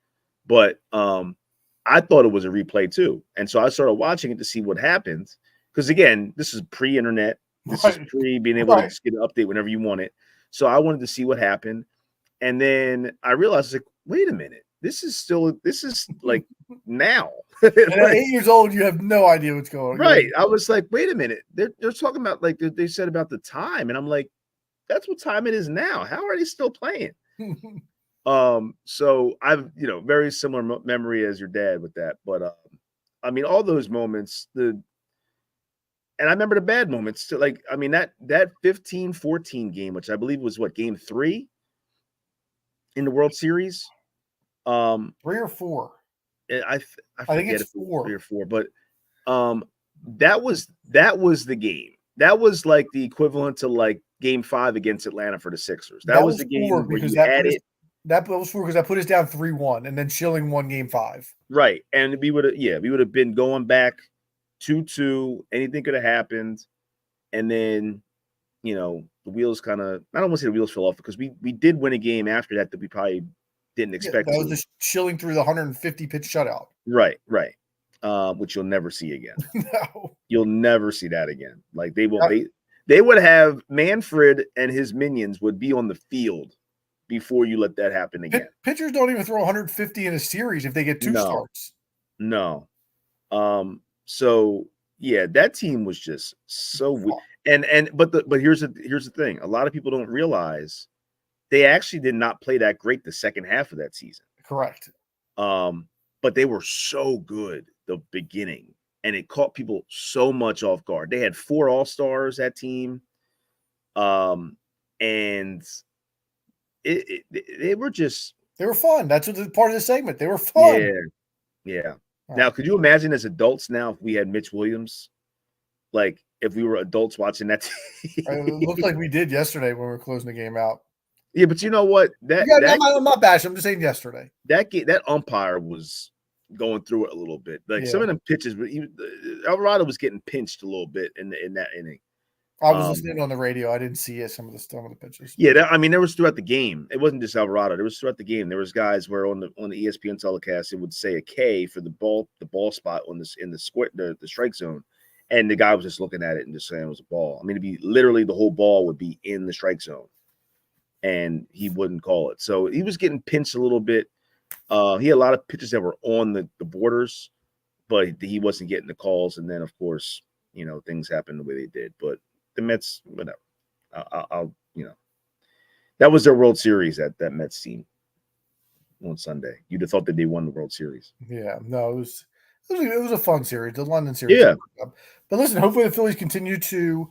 S6: But I thought it was a replay too. And so I started watching it to see what happened. Because again, this is pre-internet. This is pre being able to just get an update whenever you want it. So I wanted to see what happened. And then I realized, like, wait a minute. This is like now.
S5: And at 8 years old, you have no idea what's going on.
S6: Right. I was like, wait a minute. They're talking about, like, they said about the time. And I'm like, that's what time it is now. How are they still playing? So I've, very similar memory as your dad with that. But I mean, all those moments, and I remember the bad moments too. Like, I mean, that 15-14 game, which I believe was what, game 3 in the World Series.
S5: 3 or 4.
S6: I
S5: I think
S6: forget
S5: it's
S6: if it was
S5: 4.
S6: 3 or 4, but that was the game. That was like the equivalent to like game 5 against Atlanta for the Sixers. That was the game where you had it.
S5: That was 4 because that put us down 3-1, and then Schilling won game 5.
S6: Right. And we would have been going back 2-2. Anything could have happened. And then, the wheels kind of, I don't want to say the wheels fell off because we did win a game after that we probably didn't expect
S5: that was the Schilling through the 150 pitch shutout.
S6: Right. Which you'll never see again.
S5: No.
S6: You'll never see that again. Like they would have Manfred and his minions would be on the field before you let that happen again.
S5: Pitchers don't even throw 150 in a series if they get 2 starts.
S6: No. So yeah, that team was just so weak. But here's the thing. A lot of people don't realize they actually did not play that great the second half of that season.
S5: Correct.
S6: But they were so good the beginning, and it caught people so much off guard. They had 4 all-stars, that team. And they were
S5: fun. That's what part of the segment. They were fun.
S6: Yeah. Now, could you imagine as adults now if we had Mitch Williams? Like if we were adults watching that team?
S5: It looked like we did yesterday when we were closing the game out.
S6: Yeah, but you know what?
S5: I'm not bashing. I'm just saying yesterday.
S6: That umpire was going through it a little bit. Like some of them pitches, but Alvarado was getting pinched a little bit in that inning.
S5: I was listening on the radio. I didn't see some of the pitches.
S6: Yeah, there was throughout the game. It wasn't just Alvarado. There was throughout the game. There was guys where on the ESPN telecast it would say a K for the ball spot in the square, the strike zone, and the guy was just looking at it and just saying it was a ball. I mean, it'd be literally the whole ball would be in the strike zone, and he wouldn't call it. So he was getting pinched a little bit. He had a lot of pitches that were on the borders, but he wasn't getting the calls. And then, of course, things happened the way they did. But the Mets, whatever. That was their World Series, that Mets team on Sunday. You'd have thought that they won the World Series.
S5: Yeah, no, it was a fun series, the London series.
S6: Yeah.
S5: But listen, hopefully the Phillies continue to,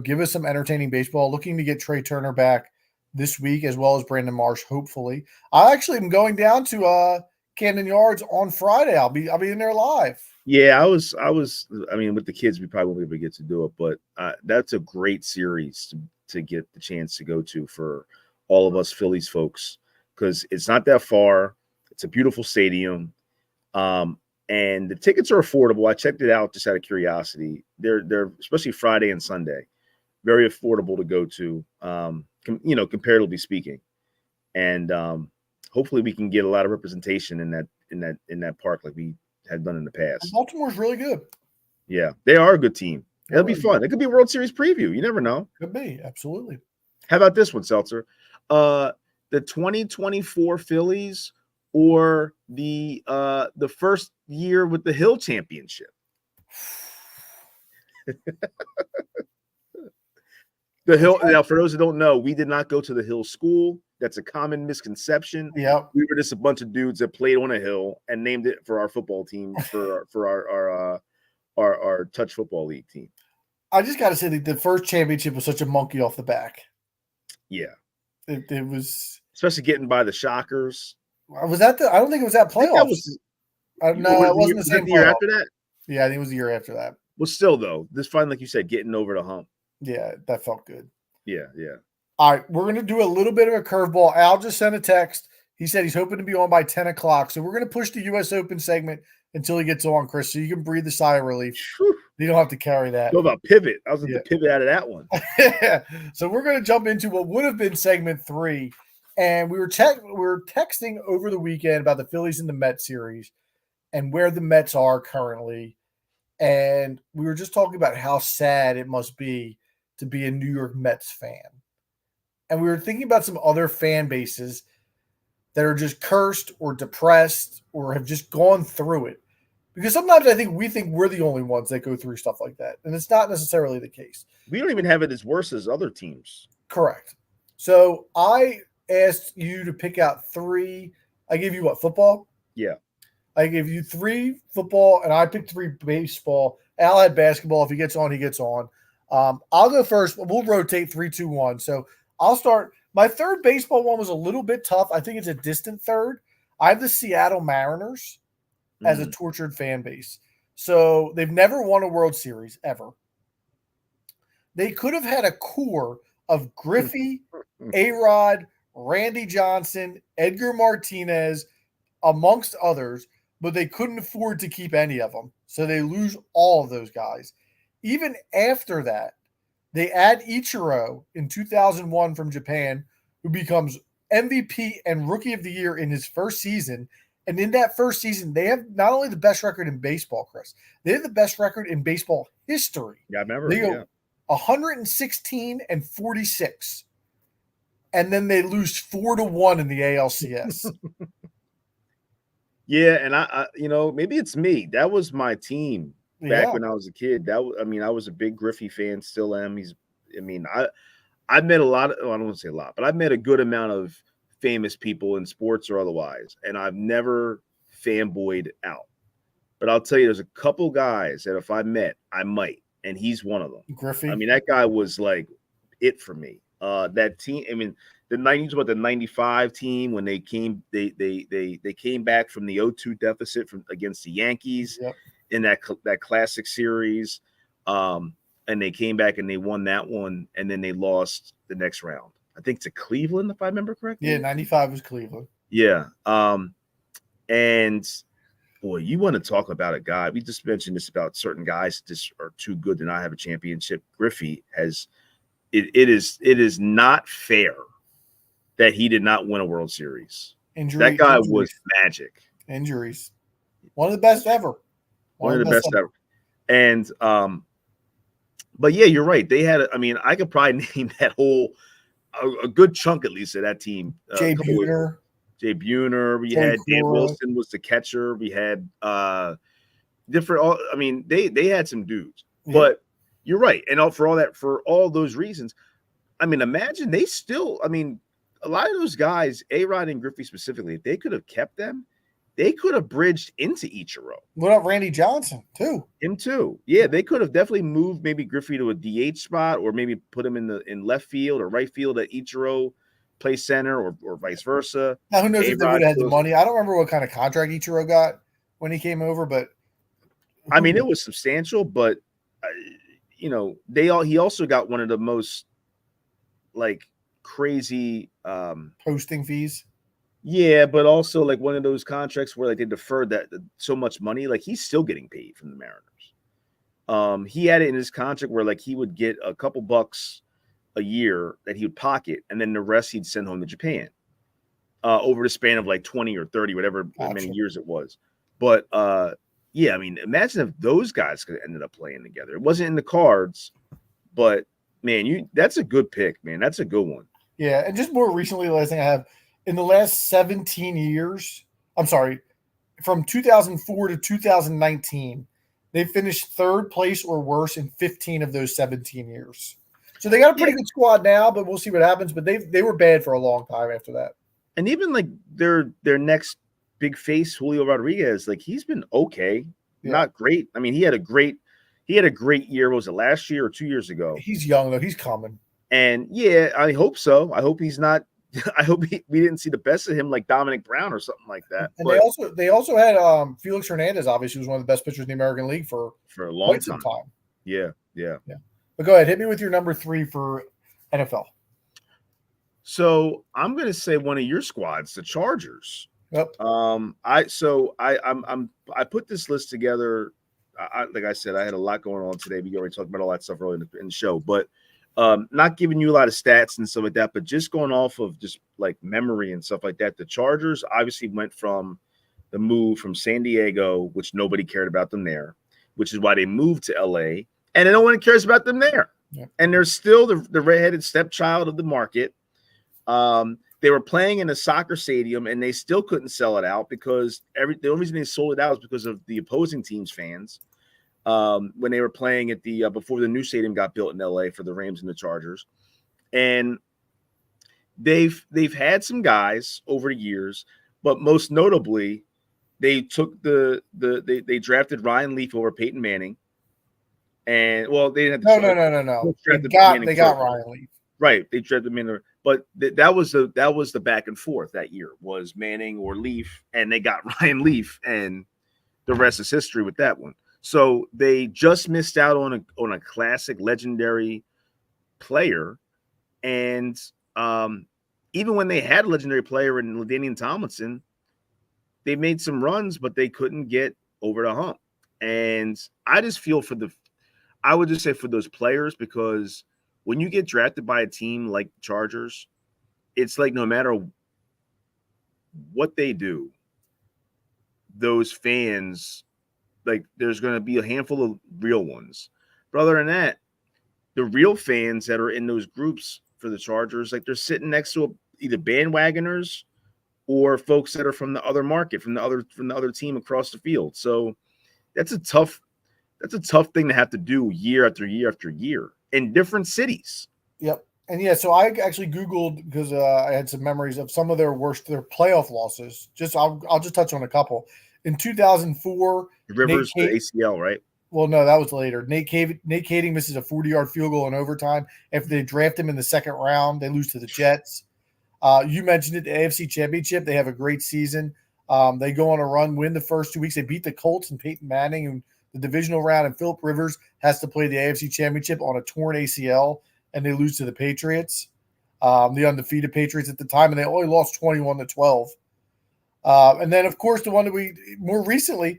S5: give us some entertaining baseball. Looking to get Trey Turner back this week, as well as Brandon Marsh. Hopefully, I actually am going down to Camden Yards on Friday. I'll be in there live.
S6: Yeah, I was. I mean, with the kids, we probably won't be able to get to do it, but that's a great series to get the chance to go to for all of us Phillies folks because it's not that far. It's a beautiful stadium, and the tickets are affordable. I checked it out just out of curiosity. They're especially Friday and Sunday, very affordable to go to. Comparatively speaking, and hopefully we can get a lot of representation in that park like we had done in the past.
S5: Baltimore's really good.
S6: Yeah, they are a good team. It'll be fun. It could be a World Series preview. You never know.
S5: Could be, absolutely.
S6: How about this one, Seltzer? The 2024 Phillies or the first year with the Hill Championship? The Hill. Now, for those who don't know, we did not go to the Hill School. That's a common misconception.
S5: Yeah,
S6: we were just a bunch of dudes that played on a hill and named it for our football team for our touch football league team.
S5: I just got to say that the first championship was such a monkey off the back.
S6: Yeah,
S5: it was,
S6: especially getting by the Shockers.
S5: Was that I don't think it was that playoffs. No, it wasn't the same
S6: year after that.
S5: Yeah, I think it was the year after that.
S6: Well, still though, this fun, like you said, getting over the hump.
S5: Yeah, that felt good.
S6: Yeah.
S5: All right, we're going to do a little bit of a curveball. Al just sent a text. He said he's hoping to be on by 10 o'clock. So we're going to push the U.S. Open segment until he gets on, Chris, so you can breathe a sigh of relief.
S6: Whew.
S5: You don't have to carry that.
S6: Go about pivot. I was going to pivot out of that one.
S5: So we're going to jump into what would have been segment 3. And we were texting over the weekend about the Phillies and the Mets series and where the Mets are currently. And we were just talking about how sad it must be to be a New York Mets fan. And we were thinking about some other fan bases that are just cursed or depressed or have just gone through it. Because sometimes we think we're the only ones that go through stuff like that. And it's not necessarily the case.
S6: We don't even have it as worse as other teams.
S5: Correct. So I asked you to pick out 3. I gave you what, football?
S6: Yeah.
S5: I give you 3 football, and I picked 3 baseball. Al had basketball. If he gets on, he gets on. I'll go first. We'll rotate 3, 2, 1. So I'll start. My third baseball one was a little bit tough. I think it's a distant third. I have the Seattle Mariners as a tortured fan base. So they've never won a World Series ever. They could have had a core of Griffey, A-Rod, Randy Johnson, Edgar Martinez, amongst others, but they couldn't afford to keep any of them. So they lose all of those guys. Even after that, they add Ichiro in 2001 from Japan, who becomes MVP and Rookie of the Year in his first season. And in that first season, they have not only the best record in baseball, Chris, they have the best record in baseball history.
S6: Yeah, I remember.
S5: They go 116 and 46. And then they lose 4-1 in the ALCS.
S6: Yeah, and I maybe it's me. That was my team back when I was a kid. I was a big Griffey fan, still am. I met a lot of, I don't want to say a lot, but I've met a good amount of famous people in sports or otherwise, and I've never fanboyed out. But I'll tell you, there's a couple guys that if I met, I might, and he's one of them.
S5: Griffey.
S6: That guy was like it for me. That team, the 90s, about the 95 team when they came back from the 0-2 deficit against the Yankees in that classic series. And they came back and they won that one, and then they lost the next round. I think to Cleveland, if I remember correctly.
S5: Yeah, 95 was Cleveland.
S6: Yeah. And boy, you want to talk about a guy. We just mentioned this about certain guys that just are too good to not have a championship. Griffey has it is not fair that he did not win a World Series. That guy was magic.
S5: Injuries. One of the best ever.
S6: One of the best ever. And but yeah, you're right. They had I could probably name that whole a good chunk at least of that team.
S5: Jay Buhner.
S6: We had Dan Wilson was the catcher. We had different. They had some dudes, but you're right. And for all those reasons, imagine they still. A lot of those guys, A-Rod and Griffey specifically, if they could have kept them, they could have bridged into Ichiro.
S5: What about Randy Johnson too?
S6: Him too. Yeah, they could have definitely moved maybe Griffey to a DH spot, or maybe put him in left field or right field at Ichiro play center, or vice versa.
S5: Now, who knows if they would have had the money? I don't remember what kind of contract Ichiro got when he came over, but
S6: it was substantial. But he also got one of the most crazy
S5: posting fees.
S6: Yeah, but also one of those contracts where they deferred that so much money. He's still getting paid from the Mariners. He had it in his contract where he would get a couple bucks a year that he would pocket, and then the rest he'd send home to Japan over the span of 20 or 30, whatever many years it was. But imagine if those guys could have ended up playing together. It wasn't in the cards, but man, that's a good pick, man. That's a good one.
S5: Yeah, and just more recently, the last thing I have, in the last 17 years, from 2004 to 2019, they finished third place or worse in 15 of those 17 years. So they got a pretty good squad now, but we'll see what happens. But they were bad for a long time after that. And
S6: even their next big face, Julio Rodriguez, he's been okay, not great. He had a great year. Was it last year or 2 years ago?
S5: He's young though. He's coming.
S6: And yeah, I hope so. I hope he's not. I hope we didn't see the best of him like Dominic Brown or something like that.
S5: And they also had Felix Hernandez, obviously, was one of the best pitchers in the American League for
S6: a long
S5: time.
S6: Yeah.
S5: But go ahead, hit me with your number 3 for NFL.
S6: So I'm going to say one of your squads, the Chargers.
S5: Yep.
S6: I put this list together. Like I said, I had a lot going on today. We already talked about all that stuff earlier in the show, but not giving you a lot of stats and stuff like that, but just going off of just memory and stuff like that. The Chargers obviously went from the move from San Diego, which nobody cared about them there, which is why they moved to LA, and no one cares about them there.
S5: Yep.
S6: And they're still the redheaded stepchild of the market. They were playing in a soccer stadium and they still couldn't sell it out because the only reason they sold it out was because of the opposing team's fans. When they were playing at the before the new stadium got built in LA for the Rams and the Chargers. And they've had some guys over the years, but most notably they took they drafted Ryan Leaf over Peyton Manning, and well, they didn't have to.
S5: No.
S6: Drafted
S5: They
S6: Manning
S5: got
S6: first.
S5: Ryan Leaf.
S6: Right, they drafted Manning, but that was the back and forth that year was Manning or Leaf, and they got Ryan Leaf, and the rest is history with that one. So they just missed out on a classic, legendary player, and even when they had a legendary player in LaDainian Tomlinson, they made some runs, but they couldn't get over the hump. And I just feel I would just say for those players, because when you get drafted by a team like the Chargers, it's like no matter what they do, those fans, like there's going to be a handful of real ones. But other than that, the real fans that are in those groups for the Chargers, like they're sitting next to either bandwagoners or folks that are from the other market, from the other team across the field. So that's a tough thing to have to do year after year after year in different cities.
S5: Yep. And yeah, so I actually Googled because I had some memories of some of their playoff losses. I'll just touch on a couple. In 2004,
S6: Rivers, the ACL, right?
S5: Well, no, that was later. Nate Kading misses a 40-yard field goal in overtime. After they draft him in the second round, they lose to the Jets. You mentioned it, the AFC Championship. They have a great season. They go on a run, win the first 2 weeks. They beat the Colts and Peyton Manning in the divisional round, and Philip Rivers has to play the AFC Championship on a torn ACL, and they lose to the Patriots, the undefeated Patriots at the time, and they only lost 21-12. And then, of course, the one that we more recently,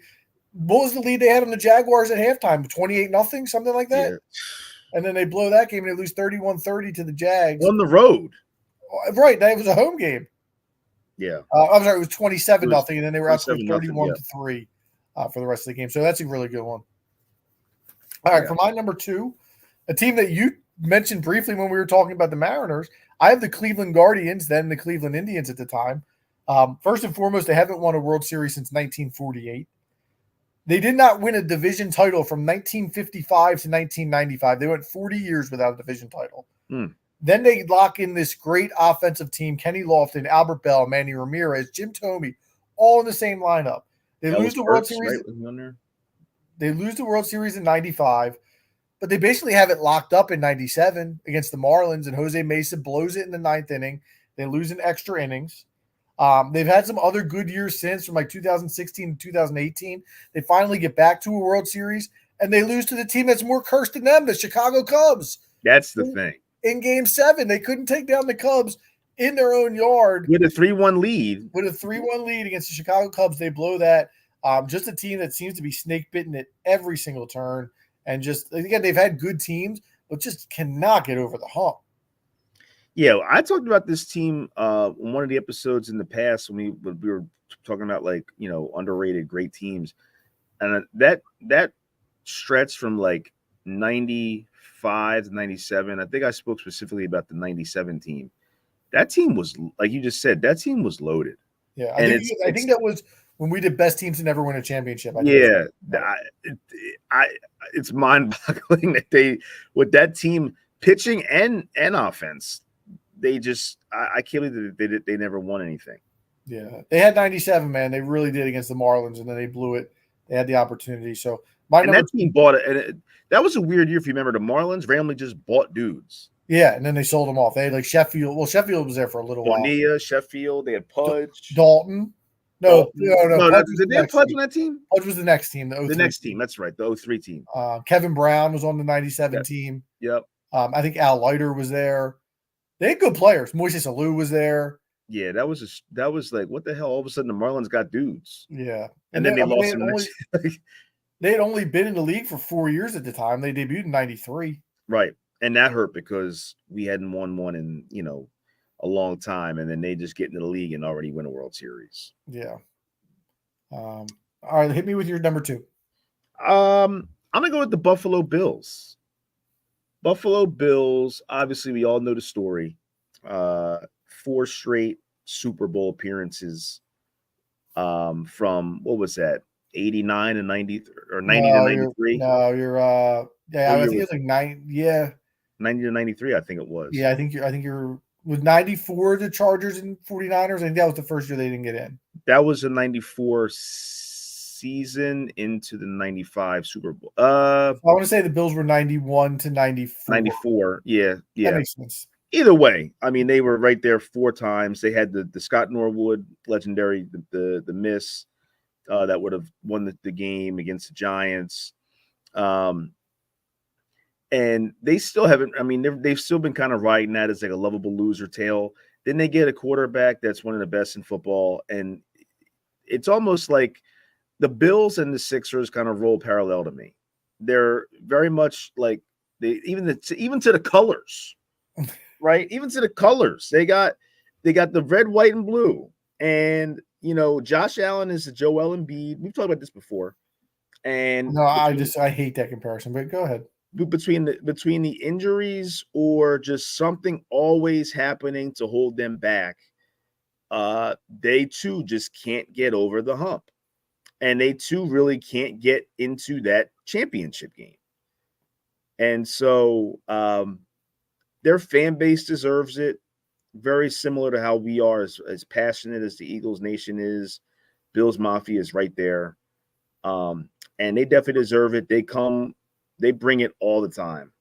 S5: what was the lead they had on the Jaguars at halftime? 28-0, something like that? Yeah. And then they blow that game and they lose 31-30 to the Jags.
S6: On the road.
S5: Right. That was a home game.
S6: Yeah.
S5: I'm sorry, it was 27-0, and then they were up to 31-3 for the rest of the game. So that's a really good one. All right, for my number 2, a team that you mentioned briefly when we were talking about the Mariners, I have the Cleveland Guardians, then the Cleveland Indians at the time. First and foremost, they haven't won a World Series since 1948. They did not win a division title from 1955 to 1995. They went 40 years without a division title. Then they lock in this great offensive team, Kenny Lofton, Albert Bell, Manny Ramirez, Jim Thome, all in the same lineup. They lose the World Series. Right? They lose the World Series in 95, but they basically have it locked up in 97 against the Marlins, and Jose Mesa blows it in the 9th inning. They lose in extra innings. They've had some other good years since, from like 2016 to 2018. They finally get back to a World Series, and they lose to the team that's more cursed than them, the Chicago Cubs.
S6: That's the thing.
S5: In Game 7, they couldn't take down the Cubs in their own yard.
S6: With a 3-1 lead.
S5: With a 3-1 lead against the Chicago Cubs, they blow that. Just a team that seems to be snake-bitten at every single turn. And just, again, they've had good teams, but just cannot get over the hump.
S6: Yeah, I talked about this team on one of the episodes in the past when we were talking about, like, you know, underrated great teams. And that stretch from like 95 to 97, I think I spoke specifically about the 97 team. That team was, like you just said, that team was loaded.
S5: Yeah, I think that was when we did best teams to never win a championship.
S6: It's mind-boggling that they, with that team pitching and offense, they just, I can't believe that they never won anything.
S5: Yeah, they had 97, man. They really did against the Marlins, and then they blew it. They had the opportunity. So
S6: that team bought it, and that was a weird year if you remember. The Marlins randomly just bought dudes.
S5: Yeah, and then they sold them off. They had like Sheffield. Well, Sheffield was there for a little while.
S6: Bonilla, Sheffield. They had Pudge.
S5: Dalton. No.
S6: Did they have Pudge on that team?
S5: Pudge was the next team.
S6: The next team. That's right. The 03 team.
S5: Kevin Brown was on the 97 team.
S6: Yep.
S5: I think Al Leiter was there. They had good players. Moises Alou was there.
S6: Yeah, that was like, what the hell? All of a sudden, the Marlins got dudes.
S5: Yeah,
S6: and then they lost them.
S5: They had only been in the league for 4 years at the time. They debuted in 93.
S6: Right. And that hurt because we hadn't won one in, you know, a long time. And then they just get into the league and already win a World Series.
S5: Yeah. All right. Hit me with your number 2.
S6: I'm going to go with the Buffalo Bills. Buffalo Bills, obviously, we all know the story. 4 straight Super Bowl appearances from, what was that? 89 and 90 or 90 to 93.
S5: I think it's like 90
S6: to 93, I think it was.
S5: Yeah, I think you're with 94 the Chargers and 49ers. I think that was the first year they didn't get in.
S6: That was a 94 season into the 95 Super Bowl.
S5: I want to say the Bills were 91 to 94.
S6: 94. Yeah.
S5: That makes sense.
S6: Either way, I mean, they were right there 4 times. They had the Scott Norwood legendary, the miss that would have won the game against the Giants. And they still haven't, I mean, they've still been kind of riding that as like a lovable loser tale. Then they get a quarterback that's one of the best in football. And it's almost like the Bills and the Sixers kind of roll parallel to me. They're very much like even to the colors, right? Even to the colors. They got the red, white, and blue. And Josh Allen is a Joel Embiid. We've talked about this before. And
S5: no, I hate that comparison, but go ahead.
S6: Between the injuries or just something always happening to hold them back, they too just can't get over the hump. And they too really can't get into that championship game. And so their fan base deserves it. Very similar to how we are, as passionate as the Eagles Nation is. Bills Mafia is right there. And they definitely deserve it. They bring it all the time.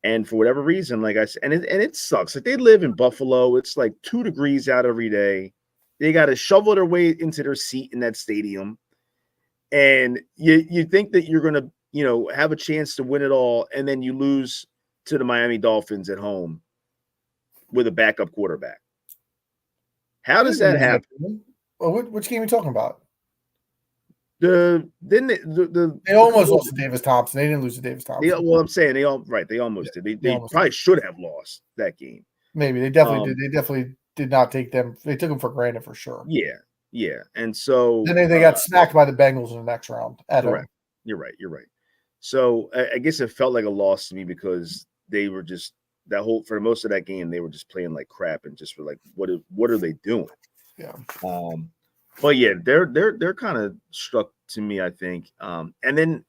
S6: And for whatever reason, like I said, and it sucks. Like they live in Buffalo. It's like 2 degrees out every day. They got to shovel their way into their seat in that stadium. And you think that you're going to, have a chance to win it all. And then you lose to the Miami Dolphins at home with a backup quarterback. How does that happen?
S5: Well, which game are you talking about?
S6: They
S5: almost lost to Davis Thompson. They didn't lose to Davis Thompson.
S6: I'm saying they almost did. They probably should have lost that game.
S5: Maybe they definitely did. They definitely did not take them. They took them for granted for sure.
S6: Yeah. And so
S5: then they got smacked by the Bengals in the next round.
S6: Correct. You're right. So I guess it felt like a loss to me because they were just for most of that game they were just playing like crap and just were like, what are they doing?
S5: Yeah.
S6: But yeah, they're kind of struck to me, I think. And then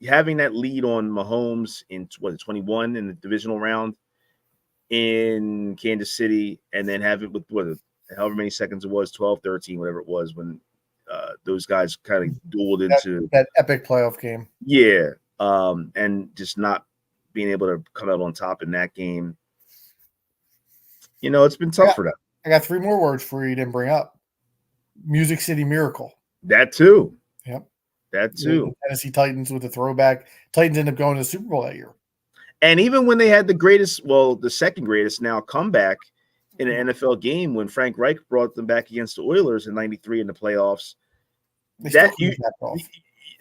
S6: having that lead on Mahomes in 21 in the divisional round in Kansas City, and then have it with however many seconds it was, 12, 13, whatever it was, when those guys kind of dueled into
S5: that epic playoff game.
S6: Yeah, and just not being able to come out on top in that game. It's been tough for them.
S5: I got 3 more words for you didn't bring up. Music City Miracle.
S6: That too.
S5: Yep.
S6: That too.
S5: Tennessee Titans with a throwback. Titans end up going to the Super Bowl that year.
S6: And even when they had the second greatest now comeback in an NFL game when Frank Reich brought them back against the Oilers in '93 in the playoffs.
S5: They still couldn't cap it off.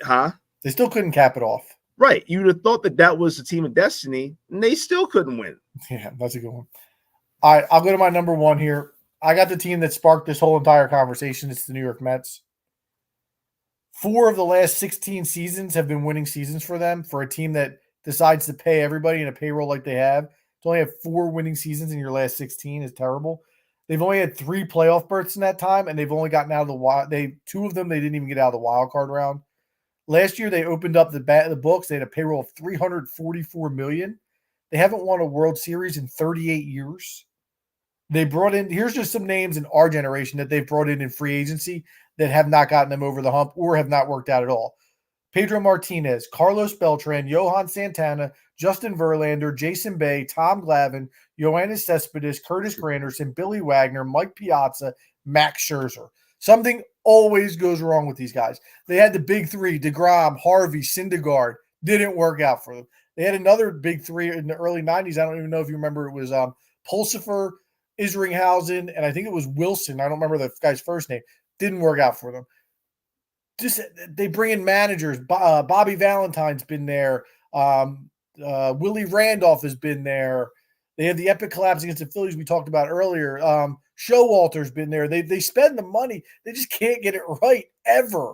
S6: Huh?
S5: They still couldn't cap it off.
S6: Right. You would have thought that was the team of destiny, and they still couldn't win.
S5: Yeah, that's a good one. All right, I'll go to my number 1 here. I got the team that sparked this whole entire conversation. It's the New York Mets. 4 of the last 16 seasons have been winning seasons for them. For a team that decides to pay everybody in a payroll like they have, to only have 4 winning seasons in your last 16 is terrible. They've only had 3 playoff berths in that time, and they've only gotten out of the wild. 2 of them they didn't even get out of the wild card round. Last year they opened up the books. They had a payroll of $344 million. They haven't won a World Series in 38 years. They brought in, here's just some names in our generation that they've brought in free agency that have not gotten them over the hump or have not worked out at all. Pedro Martinez, Carlos Beltran, Johan Santana, Justin Verlander, Jason Bay, Tom Glavine, Yoenis Cespedes, Curtis Granderson, Billy Wagner, Mike Piazza, Max Scherzer. Something always goes wrong with these guys. They had the big 3, DeGrom, Harvey, Syndergaard. Didn't work out for them. They had another big 3 in the early 90s. I don't even know if you remember. It was Pulsifer, Isringhausen, and I think it was Wilson. I don't remember the guy's first name. Didn't work out for them. Just they bring in managers. Bobby Valentine's been there. Willie Randolph has been there. They have the epic collapse against the Phillies we talked about earlier. Showalter's been there. They spend the money. They just can't get it right ever.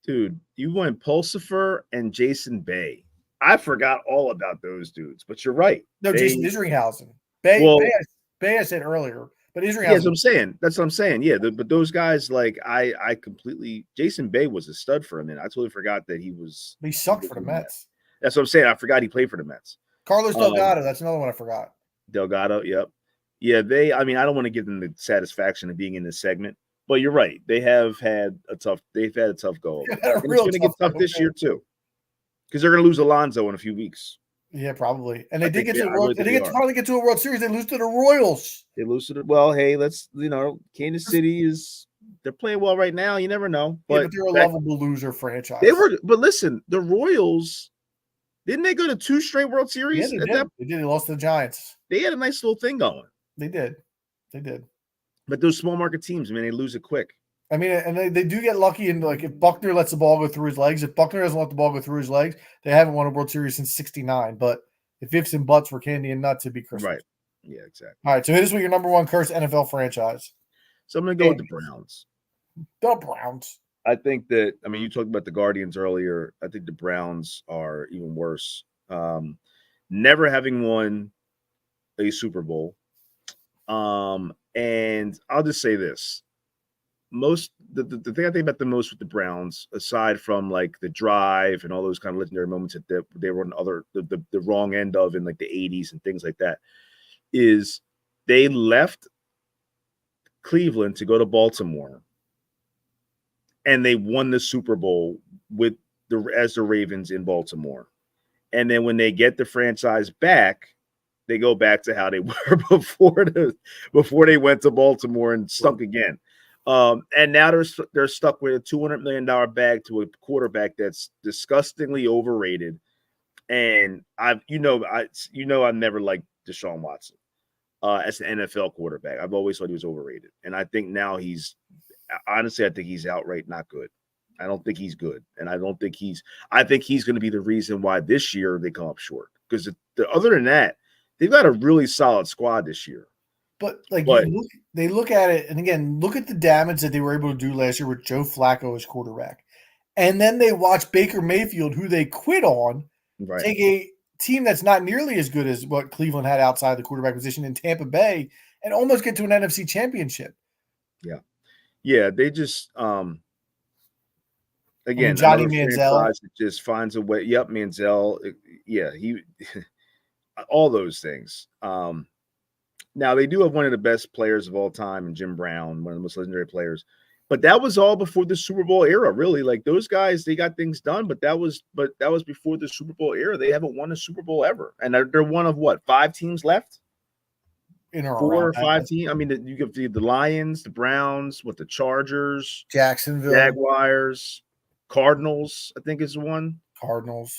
S6: Dude, you went Pulsifer and Jason Bay. I forgot all about those dudes, but you're right.
S5: Jason Isringhausen. Bay I said earlier, but Isringhausen.
S6: Yeah, that's what I'm saying. Yeah, but those guys, like, I completely. Jason Bay was a stud for a minute. I totally forgot that he
S5: sucked for the Mets.
S6: That's what I'm saying. I forgot he played for the Mets.
S5: Carlos Delgado. That's another one I forgot.
S6: Delgado. Yep. Yeah, I don't want to give them the satisfaction of being in this segment, But you're right. They've had a tough go of it. And it's going to get tough this year too, because they're going to lose Alonso in a few weeks.
S5: Yeah, probably. And they did get
S6: they-
S5: to the
S6: I
S5: World.
S6: really
S5: They
S6: think
S5: did
S6: they
S5: finally get to a World Series. They lose to the Royals.
S6: They lose to the well. Hey, let's Kansas City they're playing well right now. You never know,
S5: But they're a lovable loser franchise.
S6: They were, but listen, the Royals didn't they go to 2 straight World Series?
S5: Yeah, they did. They lost to the Giants.
S6: They had a nice little thing going.
S5: They did.
S6: But those small market teams, man, they lose it quick.
S5: I mean, and they do get lucky. And like if Buckner lets the ball go through his legs, if Buckner doesn't let the ball go through his legs, they haven't won a World Series since '69. But if ifs and buts were candy and nuts, it'd be Christmas.
S6: Right. Yeah, exactly.
S5: All right. So hit us with your number one cursed NFL franchise.
S6: So I'm going to go with the Browns.
S5: The Browns.
S6: I think that, I mean, you talked about the Guardians earlier. I think the Browns are even worse. Never having won a Super Bowl. And I'll just say this. The thing I think about the most with the Browns, aside from like the drive and all those kind of legendary moments that they were on the wrong end of in like the 80s and things like that, is they left Cleveland to go to Baltimore, and they won the Super Bowl as the Ravens in Baltimore. And then when they get the franchise back, they go back to how they were before they went to Baltimore and stunk again. And now they're stuck with a $200 million bag to a quarterback that's disgustingly overrated. And I've never liked Deshaun Watson as an NFL quarterback. I've always thought he was overrated. And I think now I think he's outright not good. I don't think he's good. And I think he's going to be the reason why this year they come up short. Because other than that, they've got a really solid squad this year.
S5: But they look at it, and again, look at the damage that they were able to do last year with Joe Flacco as quarterback. And then they watch Baker Mayfield, who they quit on, take a team that's not nearly as good as what Cleveland had outside the quarterback position in Tampa Bay and almost get to an NFC championship.
S6: Yeah. Yeah, they just again,
S5: Johnny Manziel
S6: just finds a way. Yep, Manziel. Yeah, he all those things. Now they do have one of the best players of all time in Jim Brown, one of the most legendary players. But that was all before the Super Bowl era, really. Like those guys, they got things done, but that was before the Super Bowl era. They haven't won a Super Bowl ever, and they're one of what, 5 teams left?
S5: In or
S6: 4 or 5 teams. I mean, you get the Lions, the Browns, the Chargers,
S5: Jacksonville,
S6: Jaguars, Cardinals. I think is the one.
S5: Falcons.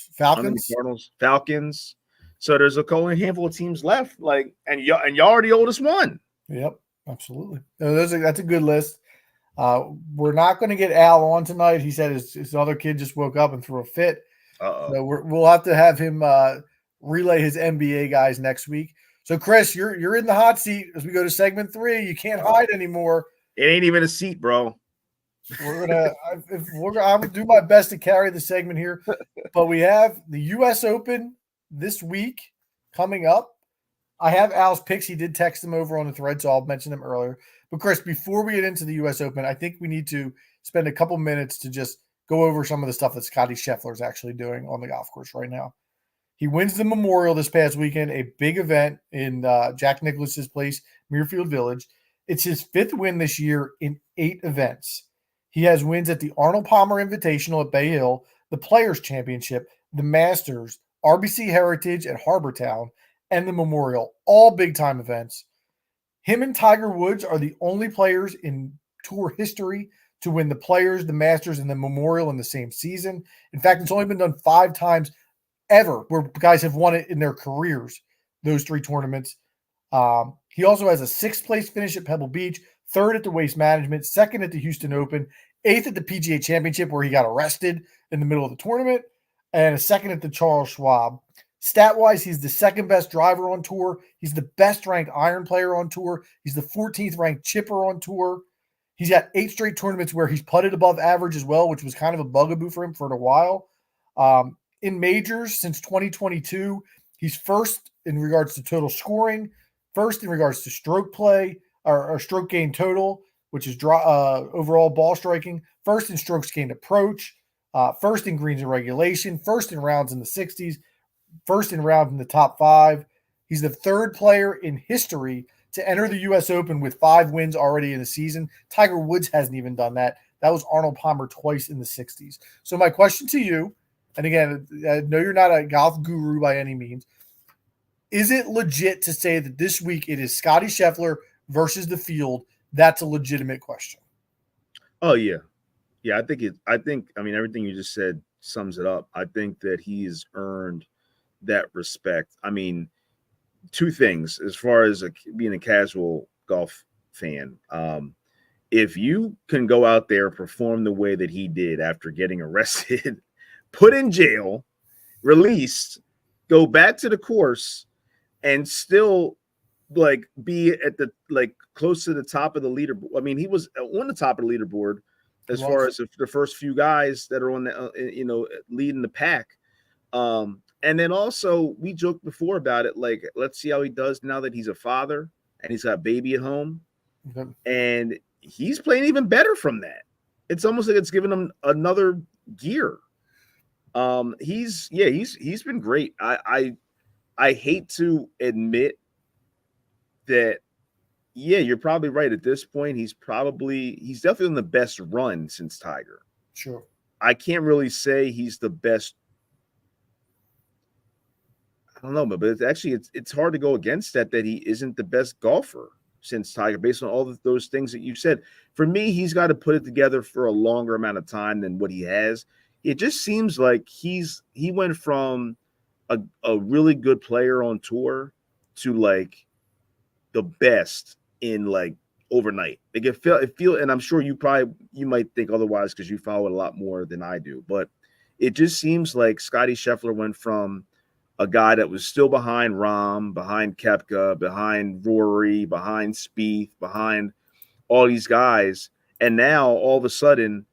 S6: Falcons. So there's a handful of teams left. Like, and y'all are the oldest one.
S5: Yep, absolutely. No, that's a good list. We're not going to get Al on tonight. He said his other kid just woke up and threw a fit. So we'll have to have him relay his NBA guys next week. So Chris, you're in the hot seat as we go to segment 3. You can't hide anymore.
S6: It ain't even a seat, bro.
S5: I'm gonna do my best to carry the segment here, but we have the U.S. Open this week coming up. I have Al's picks. He did text them over on the thread, so I'll mention them earlier. But Chris, before we get into the U.S. Open, I think we need to spend a couple minutes to just go over some of the stuff that Scotty Scheffler is actually doing on the golf course right now. He wins the Memorial this past weekend, a big event in Jack Nicklaus's place, Muirfield Village. It's his 5th win this year in 8 events. He has wins at the Arnold Palmer Invitational at Bay Hill, the Players Championship, the Masters, RBC Heritage at Harbortown, and the Memorial, all big-time events. Him and Tiger Woods are the only players in tour history to win the Players, the Masters, and the Memorial in the same season. In fact, it's only been done 5 times ever where guys have won it in their careers, those 3 tournaments. He also has a 6th place finish at Pebble Beach, 3rd at the Waste Management, 2nd at the Houston Open, 8th at the PGA Championship where he got arrested in the middle of the tournament, and a 2nd at the Charles Schwab. Stat-wise, he's the 2nd best driver on tour. He's the best ranked iron player on tour. He's the 14th ranked chipper on tour. He's got 8 straight tournaments where he's putted above average as well, which was kind of a bugaboo for him for a while. In majors since 2022, he's 1st in regards to total scoring, 1st in regards to stroke play or stroke gain total, which is overall ball striking, 1st in strokes gained approach, 1st in greens and regulation, 1st in rounds in the 60s, 1st in rounds in the top 5. He's the 3rd player in history to enter the U.S. Open with 5 wins already in the season. Tiger Woods hasn't even done that. That was Arnold Palmer twice in the 60s. So my question to you, and again, I know you're not a golf guru by any means, is it legit to say that this week it is Scotty Scheffler versus the field? That's a legitimate question.
S6: Oh yeah. Yeah, I mean everything you just said sums it up. I think that he's earned that respect. I mean, 2 things as far as being a casual golf fan. If you can go out there and perform the way that he did after getting arrested, put in jail, released, go back to the course, and still like be at the close to the top of the leaderboard. I mean, he was on the top of the leaderboard as far as the first few guys that are on the leading the pack. And then also we joked before about it, like, let's see how he does now that he's a father and he's got a baby at home.
S5: Mm-hmm.
S6: And he's playing even better from that. It's almost like it's given him another gear. He's been great. I hate to admit that, yeah, you're probably right. At this point, he's definitely on the best run since Tiger.
S5: Sure.
S6: I can't really say he's the best. I don't know, but it's hard to go against that he isn't the best golfer since Tiger, based on all of those things that you said. For me, he's got to put it together for a longer amount of time than what he has. It just seems like he went from a really good player on tour to like the best in like overnight. Like it feel, and I'm sure you might think otherwise because you follow it a lot more than I do, but it just seems like Scotty Scheffler went from a guy that was still behind Rahm, behind Koepka, behind Rory, behind Spieth, behind all these guys, and now all of a sudden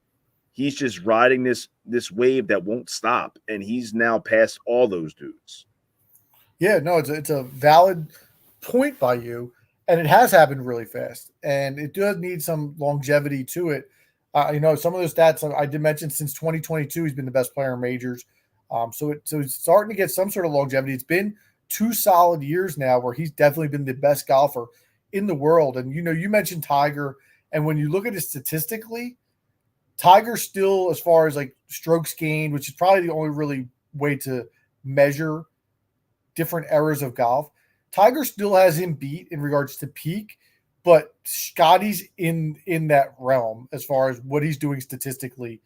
S6: he's just riding this wave that won't stop, and he's now past all those dudes.
S5: Yeah, no, it's a valid point by you, and it has happened really fast, and it does need some longevity to it. Some of those stats I did mention since 2022, he's been the best player in majors. So it's starting to get some sort of longevity. It's been 2 solid years now where he's definitely been the best golfer in the world. And, you mentioned Tiger, and when you look at it statistically, Tiger still, as far as like strokes gained, which is probably the only really way to measure different eras of golf, Tiger still has him beat in regards to peak, but Scotty's in that realm as far as what he's doing statistically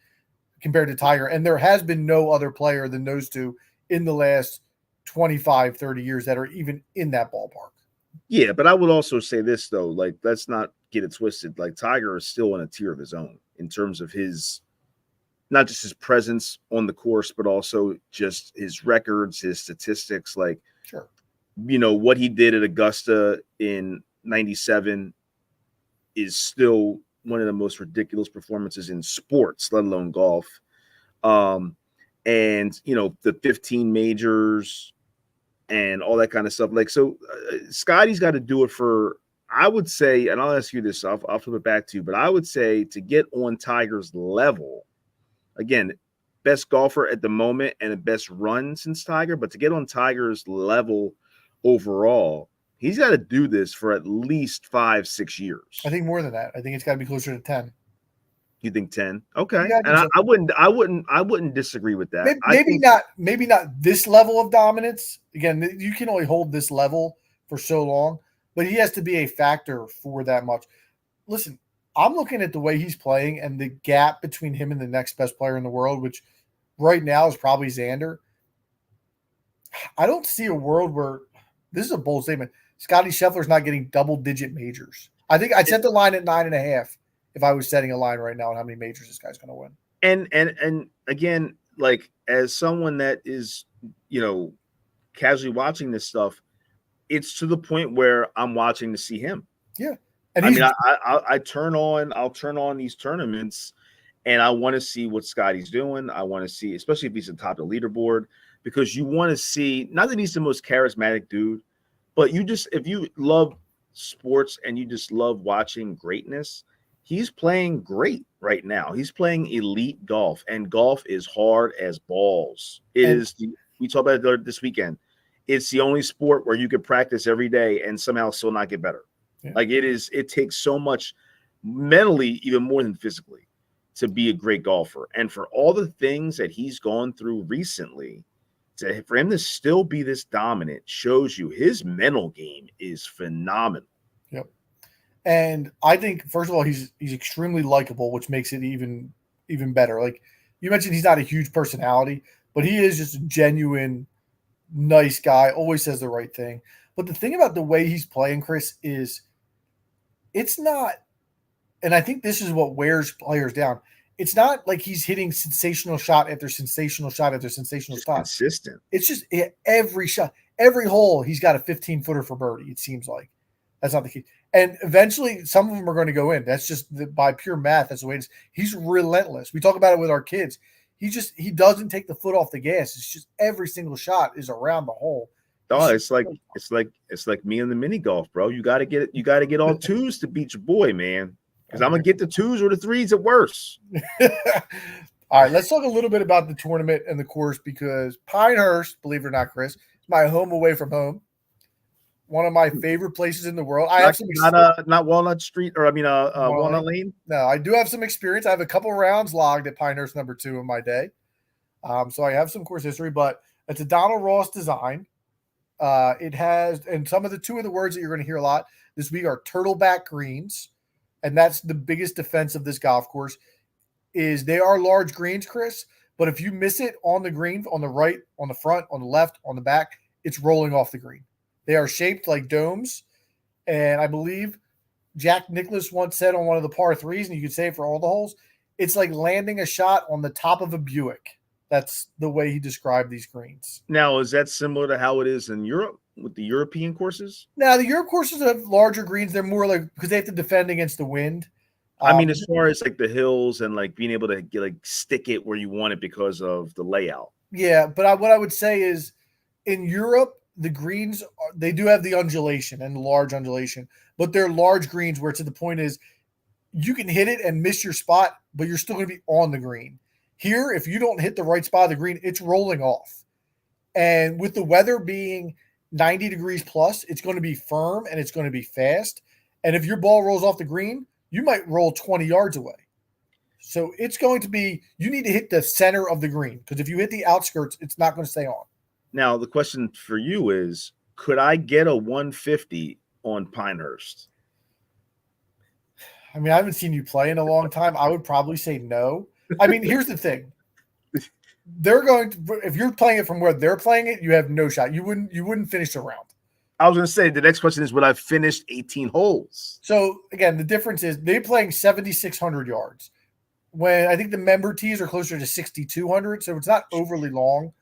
S5: compared to Tiger. And there has been no other player than those two in the last 25, 30 years that are even in that ballpark.
S6: Yeah, but I would also say this, though, like, let's not get it twisted. Like, Tiger is still in a tier of his own in terms of his, not just his presence on the course, but also just his records, his statistics. Like,
S5: sure,
S6: what he did at Augusta in 97 is still one of the most ridiculous performances in sports, let alone golf. And, the 15 majors and all that kind of stuff. Like, so Scotty's got to do it for, I would say, and I'll ask you this, I'll flip it back to you, but I would say to get on Tiger's level, again, best golfer at the moment and the best run since Tiger, but to get on Tiger's level overall, he's got to do this for at least 5-6 years.
S5: I think more than that. I think it's got to be closer to 10.
S6: You think 10? Okay.
S5: Yeah,
S6: and I wouldn't disagree with that.
S5: Maybe not this level of dominance. Again, you can only hold this level for so long, but he has to be a factor for that much. Listen, I'm looking at the way he's playing and the gap between him and the next best player in the world, which right now is probably Xander. I don't see a world where, this is a bold statement, Scotty Scheffler's not getting double-digit majors. I think I'd set the line at 9.5 if I was setting a line right now on how many majors this guy's going to win.
S6: And again, like, as someone that is, casually watching this stuff, it's to the point where I'm watching to see him.
S5: Yeah.
S6: And I'll turn on these tournaments and I want to see what Scotty's doing. I want to see, especially if he's at the top of the leaderboard, because you want to see, not that he's the most charismatic dude, but if you love sports and you just love watching greatness, he's playing great right now. He's playing elite golf, and golf is hard as balls. We talked about it this weekend. It's the only sport where you could practice every day and somehow still not get better.
S5: Yeah.
S6: Like it takes so much mentally, even more than physically, to be a great golfer. And for all the things that he's gone through recently, for him to still be this dominant shows you his mental game is phenomenal.
S5: Yep. And I think, first of all, he's extremely likable, which makes it even better. Like you mentioned, he's not a huge personality, but he is just a genuine, nice guy. Always says the right thing. But the thing about the way he's playing, Chris, is it's not. And I think this is what wears players down. It's not like he's hitting sensational shot after sensational shot after sensational
S6: Just
S5: shot.
S6: consistent.
S5: It's just every shot, every hole, he's got a 15-footer for birdie. It seems like that's not the key. And eventually, some of them are going to go in. That's just by pure math. That's the way it is. He's relentless. We talk about it with our kids. He doesn't take the foot off the gas. It's just every single shot is around the hole.
S6: Oh, it's like me and the mini golf, bro. You got to get it. You got to get all twos to beat your boy, man. Because I'm gonna get the twos or the threes at worst.
S5: All right, let's talk a little bit about the tournament and the course, because Pinehurst, believe it or not, Chris, is my home away from home. One of my favorite places in the world. I have some
S6: not Walnut Street, or Walnut Lane.
S5: No, I do have some experience. I have a couple rounds logged at Pinehurst #2 in my day, so I have some course history. But it's a Donald Ross design. It has, and some of the two of the words that you're going to hear a lot this week are turtleback greens. And that's the biggest defense of this golf course is they are large greens, Chris. But if you miss it on the green, on the right, on the front, on the left, on the back, it's rolling off the green. They are shaped like domes. And I believe Jack Nicklaus once said on one of the par threes, and you could say it for all the holes, it's like landing a shot on the top of a Buick. That's the way he described these greens.
S6: Now, is that similar to how it is in Europe with the European courses?
S5: Now, the Europe courses have larger greens. They're more like, because they have to defend against the wind.
S6: I mean, as far as like the hills and like being able to get, like stick it where you want it because of the layout.
S5: Yeah, but what I would say is in Europe, the greens, they do have the undulation and the large undulation, but they're large greens where to the point is you can hit it and miss your spot, but you're still going to be on the green. Here, if you don't hit the right spot of the green, it's rolling off. And with the weather being 90 degrees plus, it's going to be firm and it's going to be fast. And if your ball rolls off the green, you might roll 20 yards away. So it's going to be, you need to hit the center of the green, because if you hit the outskirts, it's not going to stay on.
S6: Now, the question for you is, could I get a 150 on Pinehurst?
S5: I mean, I haven't seen you play in a long time. I would probably say no. I mean, here's the thing. They're going to, if you're playing it from where they're playing it, you have no shot. You wouldn't finish a round.
S6: I was going to say, the next question is, would I finish 18 holes?
S5: So again, the difference is they're playing 7,600 yards. When I think the member tees are closer to 6,200, so it's not overly long.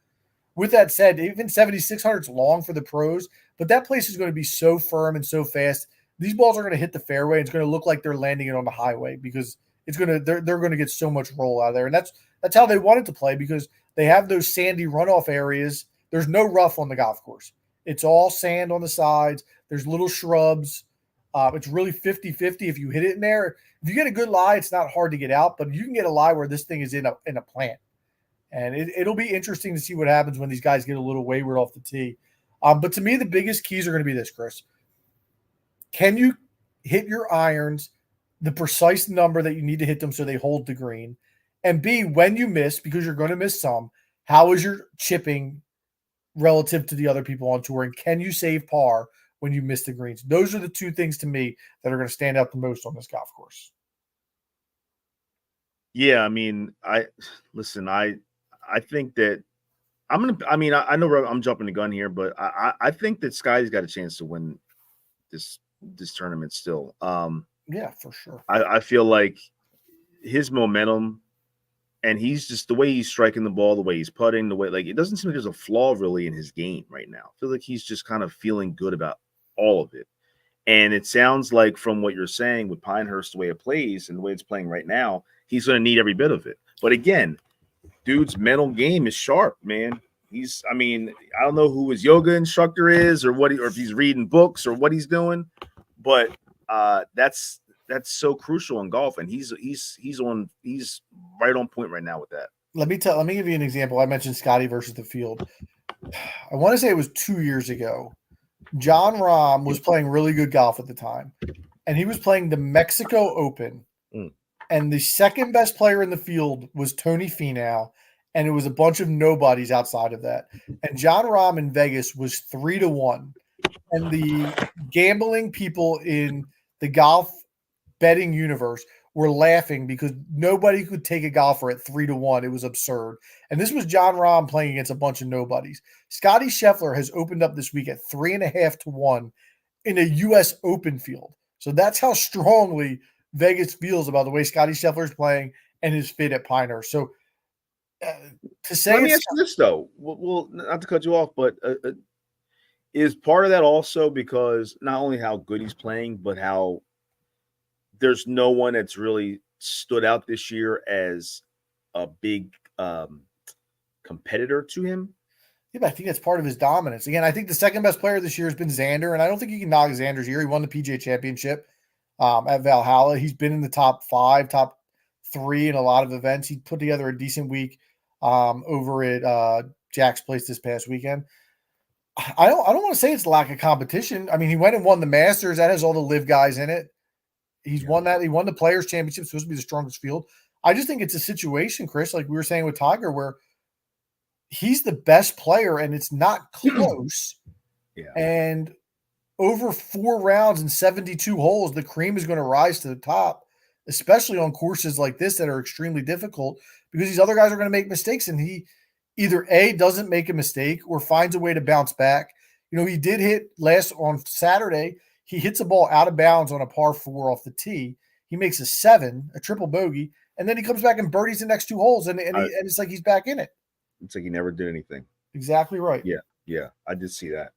S5: With that said, even 7,600 is long for the pros, but that place is going to be so firm and so fast. These balls are going to hit the fairway. It's going to look like they're landing it on the highway, because it's going to they're going to get so much roll out of there, and that's how they want it to play, because they have those sandy runoff areas. There's no rough on the golf course. It's all sand on the sides. There's little shrubs. It's really 50-50 if you hit it in there. If you get a good lie, it's not hard to get out, but you can get a lie where this thing is in a plant. And it'll be interesting to see what happens when these guys get a little wayward off the tee. But to me, the biggest keys are going to be this, Chris. Can you hit your irons the precise number that you need to hit them so they hold the green? And B, when you miss, because you're going to miss some, how is your chipping relative to the other people on tour? And can you save par when you miss the greens? Those are the two things to me that are going to stand out the most on this golf course.
S6: Yeah, I mean, I think that I know I'm jumping the gun here, but I think that Sky's got a chance to win this tournament still.
S5: Yeah, for sure.
S6: I feel like his momentum, and he's just the way he's striking the ball, the way he's putting, the way, like, it doesn't seem like there's a flaw really in his game right now. I feel like he's just kind of feeling good about all of it. And it sounds like from what you're saying with Pinehurst, the way it plays and the way it's playing right now, he's going to need every bit of it. But again, dude's mental game is sharp, man. I don't know who his yoga instructor is, or if he's reading books or what he's doing, but that's so crucial in golf, and he's right on point right now with that.
S5: Let me give you an example. I mentioned Scotty versus the field. I want to say it was 2 years ago. John Rahm was playing really good golf at the time, and he was playing the Mexico Open.
S6: Mm.
S5: And the second best player in the field was Tony Finau, and it was a bunch of nobodies outside of that. And John Rahm in Vegas was 3-1. And the gambling people in the golf betting universe were laughing because nobody could take a golfer at 3-1. It was absurd. And this was John Rahm playing against a bunch of nobodies. Scotty Scheffler has opened up this week at 3.5-1 in a U.S. Open field. So that's how strongly Vegas feels about the way Scotty Scheffler is playing and his fit at Pinehurst. So to say,
S6: let me ask you this though. Well, not to cut you off, but is part of that also because not only how good he's playing, but how there's no one that's really stood out this year as a big competitor to him?
S5: Yeah, but I think that's part of his dominance. Again, I think the second best player this year has been Xander, and I don't think you can knock Xander's year. He won the PGA Championship at Valhalla. He's been in the top 5, top 3 in a lot of events. He put together a decent week over at Jack's Place this past weekend. I don't want to say it's lack of competition. I mean, he went and won the Masters. That has all the live guys in it. He's won that. He won the Players Championship. Supposed to be the strongest field. I just think it's a situation, Chris, like we were saying with Tiger, where he's the best player and it's not close.
S6: Yeah.
S5: And over 4 rounds and 72 holes, the cream is going to rise to the top, especially on courses like this that are extremely difficult because these other guys are going to make mistakes. And he either A, doesn't make a mistake or finds a way to bounce back. You know, he did hit on Saturday. He hits a ball out of bounds on a par 4 off the tee. He makes a 7, a triple bogey, and then he comes back and birdies the next 2 holes, and it's like he's back in it.
S6: It's like he never did anything.
S5: Exactly right.
S6: Yeah, I did see that.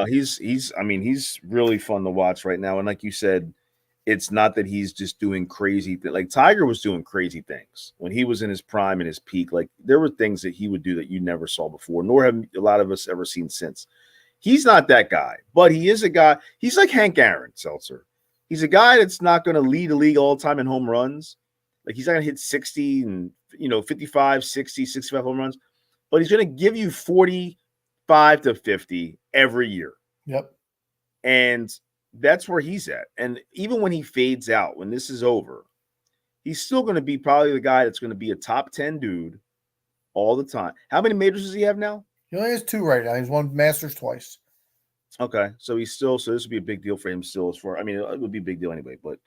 S6: He's really fun to watch right now. And like you said, it's not that he's just doing crazy things. Like Tiger was doing crazy things when he was in his prime and his peak. Like there were things that he would do that you never saw before, nor have a lot of us ever seen since. He's not that guy, but he is a guy. He's like Hank Aaron, Seltzer. He's a guy that's not going to lead the league all the time in home runs. Like he's not going to hit 60 and 55, 60, 65 home runs, but he's going to give you 45 to 50 every year.
S5: Yep.
S6: And that's where he's at. And even when he fades out, when this is over, he's still going to be probably the guy that's going to be a top 10 dude all the time. How many majors does he have now?
S5: He only has 2 right now. He's won Masters twice.
S6: Okay. So this would be a big deal for him still it would be a big deal anyway, but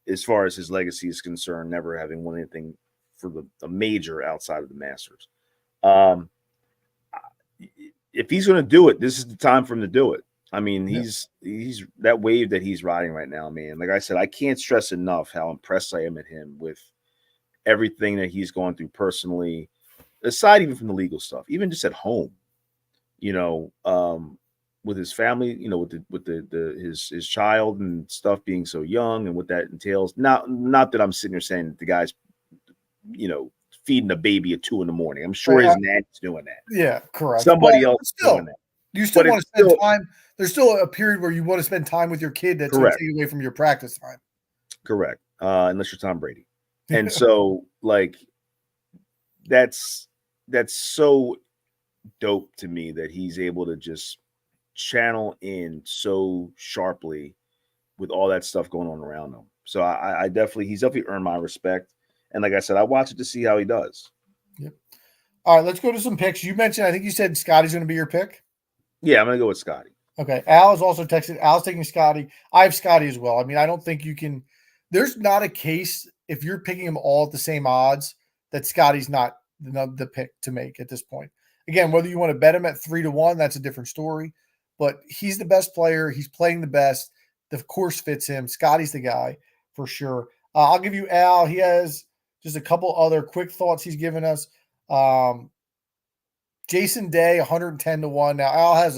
S6: as far as his legacy is concerned, never having won anything for a major outside of the Masters. If he's going to do it, this is the time for him to do it. I mean, he's that wave that he's riding right now, man. Like I said, I can't stress enough how impressed I am at him with everything that he's going through personally, aside even from the legal stuff, even just at home, with his family, with his child and stuff being so young and what that entails. Not that I'm sitting here saying that the guy's, feeding a baby at 2 a.m. I'm sure his nanny's doing that.
S5: Yeah, correct.
S6: Somebody else doing that.
S5: You still want to spend time. There's still a period where you want to spend time with your kid that's going to take away from your practice time.
S6: Correct. Unless you're Tom Brady. And so, like, that's so dope to me that he's able to just channel in so sharply with all that stuff going on around him. So he's definitely earned my respect. And like I said, I watch it to see how he does.
S5: Yep. All right, let's go to some picks. You mentioned, I think you said Scotty's going to be your pick.
S6: Yeah, I'm going to go with Scotty.
S5: Okay. Al has also texted. Al's taking Scotty. I have Scotty as well. I mean, I don't think you can. There's not a case if you're picking them all at the same odds that Scotty's not the pick to make at this point. Again, whether you want to bet him at 3-1, that's a different story. But he's the best player. He's playing the best. The course fits him. Scotty's the guy for sure. I'll give you Al. He has just a couple other quick thoughts he's given us. Jason Day, 110-1. Now Al has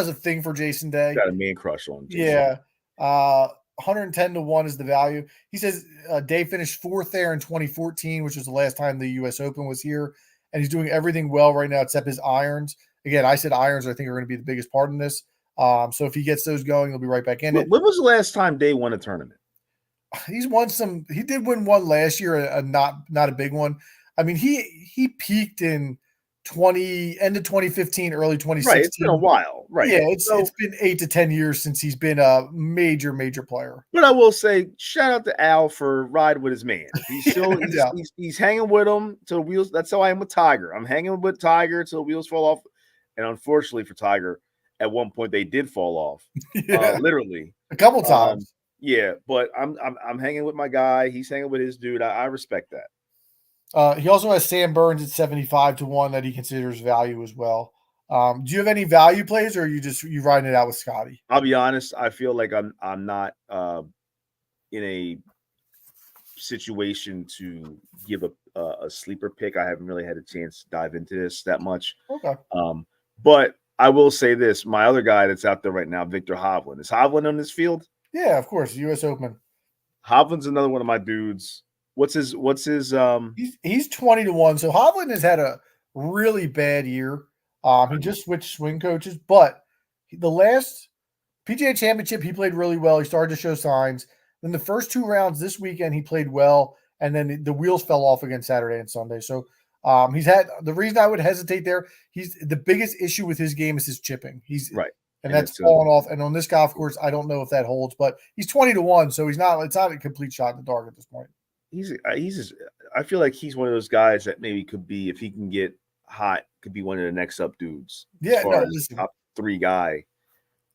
S5: a thing for Jason Day.
S6: Got a man crush on Jason.
S5: Yeah. 110-1 is the value. He says Day finished 4th there in 2014, which was the last time the U.S. Open was here. And he's doing everything well right now except his irons. Again, I said irons I think are going to be the biggest part in this. So if he gets those going, he'll be right back in it.
S6: When was the last time Day won a tournament?
S5: He's won some. He did win one last year, not a big one. I mean, he peaked in end of 2015, early 2016.
S6: Right, it's been a while, right?
S5: Yeah, it's
S6: So,
S5: been 8 to 10 years since he's been a major player.
S6: but I will say, shout out to Al for riding with his man. He's still
S5: No doubt.
S6: he's hanging with him till the wheels. That's how I am with Tiger. I'm hanging with Tiger till the wheels fall off. And unfortunately for Tiger, at one point they did fall off,
S5: Yeah,
S6: literally.
S5: a couple times.
S6: Yeah, but I'm hanging with my guy. He's hanging with his dude. I respect that.
S5: He also has Sam Burns at 75 to 1 that he considers value as well. Do you have any value plays, or are you riding it out with Scotty?
S6: I'll be honest. I feel like I'm not in a situation to give a sleeper pick. I haven't really had a chance to dive into this that much.
S5: Okay.
S6: But I will say this: my other guy that's out there right now, Victor Hovland. Is Hovland on this field?
S5: Yeah, of course. U.S. Open.
S6: Hovland's another one of my dudes. What's his
S5: He's 20 to 1. So Hovland has had a really bad year. He just switched swing coaches, but the last PGA Championship he played really well. He started to show signs. Then the first 2 rounds this weekend he played well, and then the wheels fell off again Saturday and Sunday. So he's had the reason I would hesitate there. He's the biggest issue with his game is his chipping. He's
S6: right.
S5: And that's falling off. And on this golf course, I don't know if that holds, but he's 20 to 1, so it's not a complete shot in the dark at this point.
S6: I feel like he's one of those guys that maybe could be, if he can get hot, could be one of the next up dudes.
S5: Yeah,
S6: listen, top 3 guy.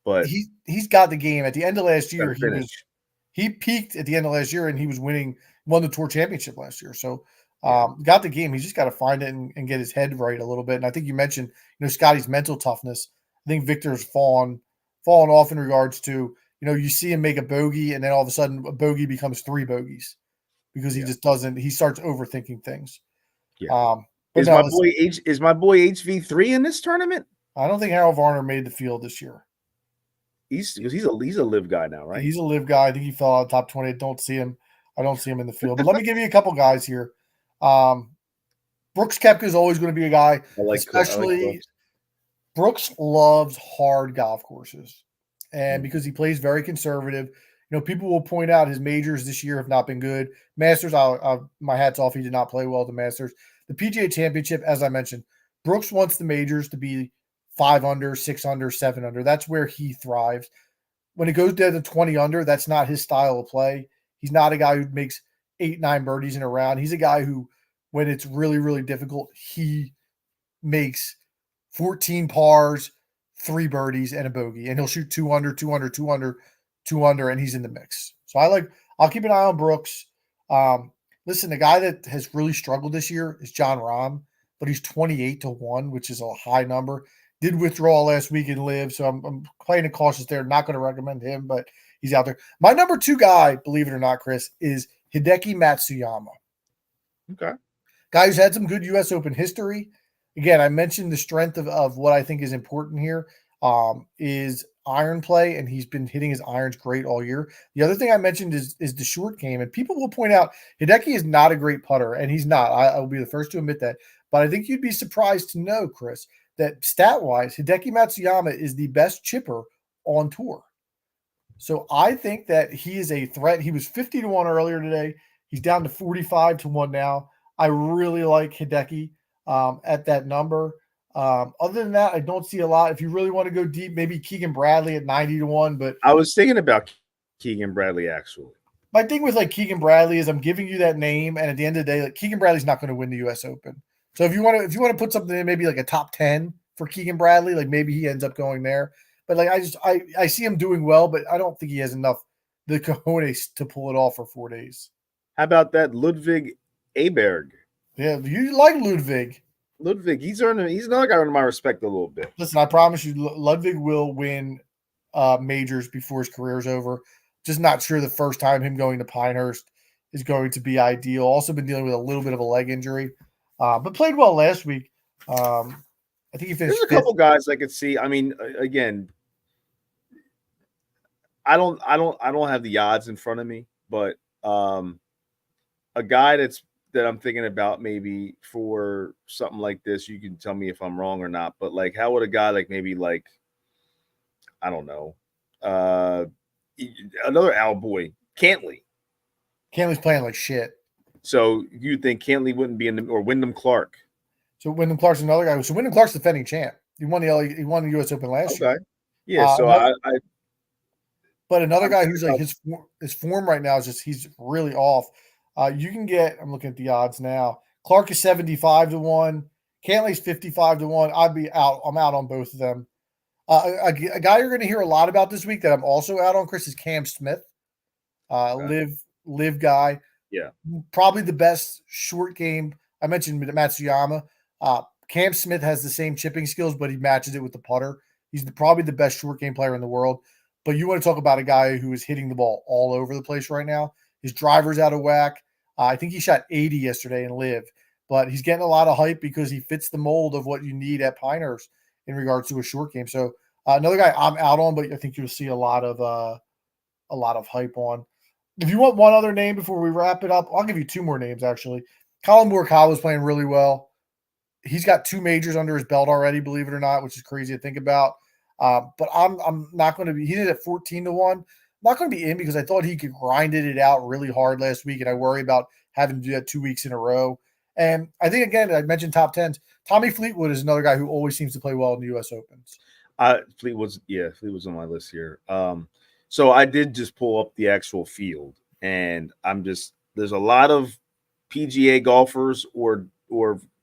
S6: But
S5: he's got the game. At the end of last year, he peaked at the end of last year, and he won the tour championship last year. So got the game. He's just got to find it and get his head right a little bit. And I think you mentioned, Scotty's mental toughness. I think Victor's fallen off in regards to, you see him make a bogey, and then all of a sudden a bogey becomes 3 bogeys because he just doesn't. He starts overthinking things.
S6: Yeah. Is my boy HV3 in this tournament?
S5: I don't think Harold Varner made the field this year.
S6: He's a live guy now, right?
S5: He's a live guy. I think he fell out of top 20. I don't see him in the field. But let me give you a couple guys here. Brooks Koepka is always going to be a guy, especially Brooks loves hard golf courses, and because he plays very conservative, people will point out his majors this year have not been good. Masters, my hat's off. He did not play well at the Masters. The PGA Championship, as I mentioned, Brooks wants the majors to be 5 under, 6 under, 7 under. That's where he thrives. When it goes down to 20 under, that's not his style of play. He's not a guy who makes 8, 9 birdies in a round. He's a guy who, when it's really, really difficult, he makes 14 pars, 3 birdies, and a bogey, and he'll shoot 2 under, 2 under, 2 under, 2 under, and he's in the mix. So I'll keep an eye on Brooks. Listen, the guy that has really struggled this year is John Rahm, but he's 28 to 1, which is a high number. Did withdraw last week and live, so I'm playing it cautious there. Not going to recommend him, but he's out there. My number 2 guy, believe it or not, Chris, is Hideki Matsuyama.
S6: Okay.
S5: Guy who's had some good U.S. Open history. Again, I mentioned the strength of what I think is important here is iron play, and he's been hitting his irons great all year. The other thing I mentioned is the short game, and people will point out Hideki is not a great putter, and he's not. I will be the first to admit that. But I think you'd be surprised to know, Chris, that stat-wise, Hideki Matsuyama is the best chipper on tour. So I think that he is a threat. He was 50 to 1 earlier today. He's down to 45 to 1 now. I really like Hideki at that number. Other than that, I don't see a lot. If you really want to go deep, maybe Keegan Bradley at 90 to 1. But
S6: I was thinking about Keegan Bradley actually.
S5: My thing with Keegan Bradley is I'm giving you that name, and at the end of the day, Keegan Bradley's not going to win the U.S. Open. So if you want to put something in, maybe a top 10 for Keegan Bradley, maybe he ends up going there. But I see him doing well, but I don't think he has enough the cojones to pull it off for 4 days.
S6: How about that Ludwig Aberg?
S5: Yeah, you like Ludwig.
S6: He's another guy earning my respect a little bit.
S5: Listen, I promise you, Ludwig will win majors before his career is over. Just not sure the first time him going to Pinehurst is going to be ideal. Also been dealing with a little bit of a leg injury, but played well last week. I think he finished.
S6: There's a couple guys I could see. I mean, again, I don't have the odds in front of me, but a guy that I'm thinking about maybe for something like this, you can tell me if I'm wrong or not, but how would a guy I don't know, another Al boy, Cantley.
S5: Cantley's playing like shit.
S6: So you think Cantley wouldn't be or Wyndham Clark?
S5: So Wyndham Clark's another guy. So Wyndham Clark's defending champ. He won the U.S. Open last year.
S6: Okay. Yeah. So
S5: But another
S6: I'm
S5: guy
S6: sure
S5: who's like his form right now is just he's really off. You can get. I'm looking at the odds now. Clark is 75-1. Cantley's 55-1. I'd be out. I'm out on both of them. A guy you're going to hear a lot about this week that I'm also out on, Chris, is Cam Smith. Live guy.
S6: Yeah.
S5: Probably the best short game. I mentioned Matsuyama. Cam Smith has the same chipping skills, but he matches it with the putter. He's probably the best short game player in the world. But you want to talk about a guy who is hitting the ball all over the place right now. His driver's out of whack. I think he shot 80 yesterday in Live, but he's getting a lot of hype because he fits the mold of what you need at Pinehurst in regards to a short game. So another guy I'm out on, but I think you'll see a lot of hype on. If you want one other name before we wrap it up, I'll give you two more names actually. Colin Morikawa is playing really well. He's got 2 majors under his belt already, believe it or not, which is crazy to think about. But I'm not going to be. He did it 14-1. I'm not going to be in because I thought he could grinded it out really hard last week, and I worry about having to do that 2 weeks in a row. And I think again, I mentioned top 10s. Tommy Fleetwood is another guy who always seems to play well in the U.S. Opens.
S6: Fleetwood's on my list here. So I did just pull up the actual field, and there's a lot of PGA golfers or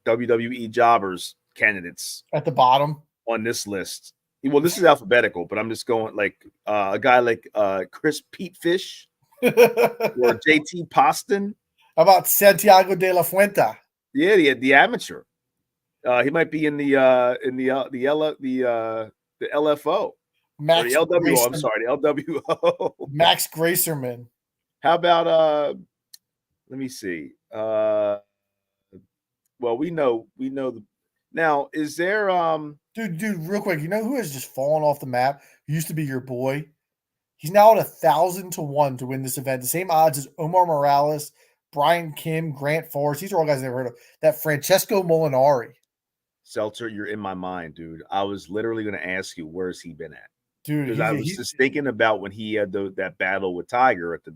S6: WWE jobbers candidates
S5: At the bottom
S6: on this list. Well, this is alphabetical, but I'm just going like a guy like Chris Pete Fish or JT Poston.
S5: How about Santiago de la Fuente?
S6: Yeah, the amateur. He might be in the LFO.
S5: Max
S6: or the LWO.
S5: Gracerman.
S6: I'm sorry, the LWO.
S5: Max Gracerman.
S6: How about let me see. Well, we know the now. Is there
S5: Dude, real quick, you know who has just fallen off the map? Who used to be your boy? He's now at 1,000-1 to win this event. The same odds as Omar Morales, Brian Kim, Grant Forrest. These are all guys I've never heard of. That Francesco Molinari.
S6: Seltzer, you're in my mind, dude. I was literally going to ask you where's he been at,
S5: dude.
S6: Because I was just thinking about when he had that battle with Tiger at the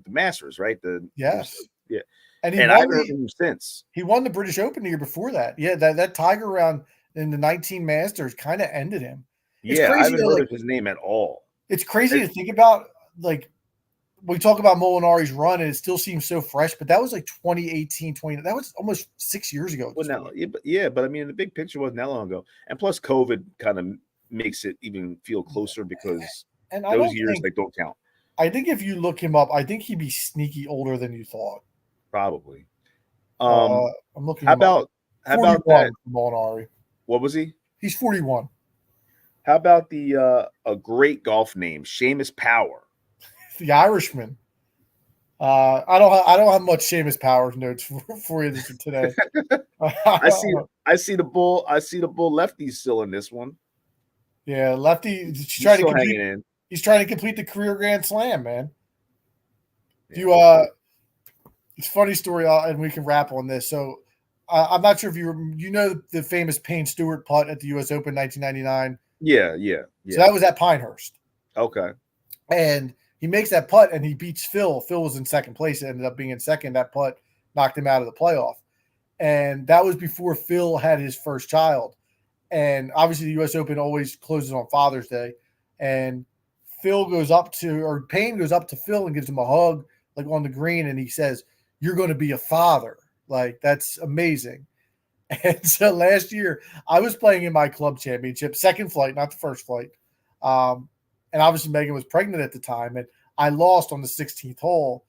S6: Masters, right?
S5: Yes,
S6: yeah.
S5: And
S6: I haven't heard from him since.
S5: He won the British Open the year before that. Yeah, that Tiger round in the 19 Masters kind of ended him.
S6: It's crazy, I haven't heard of his name at all.
S5: It's crazy to think about. Like, we talk about Molinari's run, and it still seems so fresh, but that was like 2018, that was almost 6 years ago.
S6: Well, but I mean, the big picture wasn't that long ago. And plus, COVID kind of makes it even feel closer because those years don't count.
S5: I think if you look him up, I think he'd be sneaky older than you thought.
S6: Probably.
S5: I'm looking.
S6: How about that?
S5: Molinari.
S6: What was he?
S5: He's 41.
S6: How about a great golf name, Seamus Power?
S5: The Irishman. I don't have much Seamus Power notes for you today.
S6: I see the bull lefty still in this one.
S5: Yeah, lefty. He's trying to complete the career Grand Slam, man. Yeah. It's a funny story, and we can wrap on this. So, I'm not sure if you know the famous Payne Stewart putt at the U.S. Open 1999.
S6: Yeah.
S5: So that was at Pinehurst.
S6: Okay.
S5: And he makes that putt, and he beats Phil. Phil was in second place. It ended up being in second. That putt knocked him out of the playoff. And that was before Phil had his first child. And obviously, the U.S. Open always closes on Father's Day. And Payne goes up to Phil and gives him a hug, like on the green, and he says, "You're going to be a father." Like, that's amazing. And so last year, I was playing in my club championship, second flight, not the first flight. And obviously, Megan was pregnant at the time, and I lost on the 16th hole.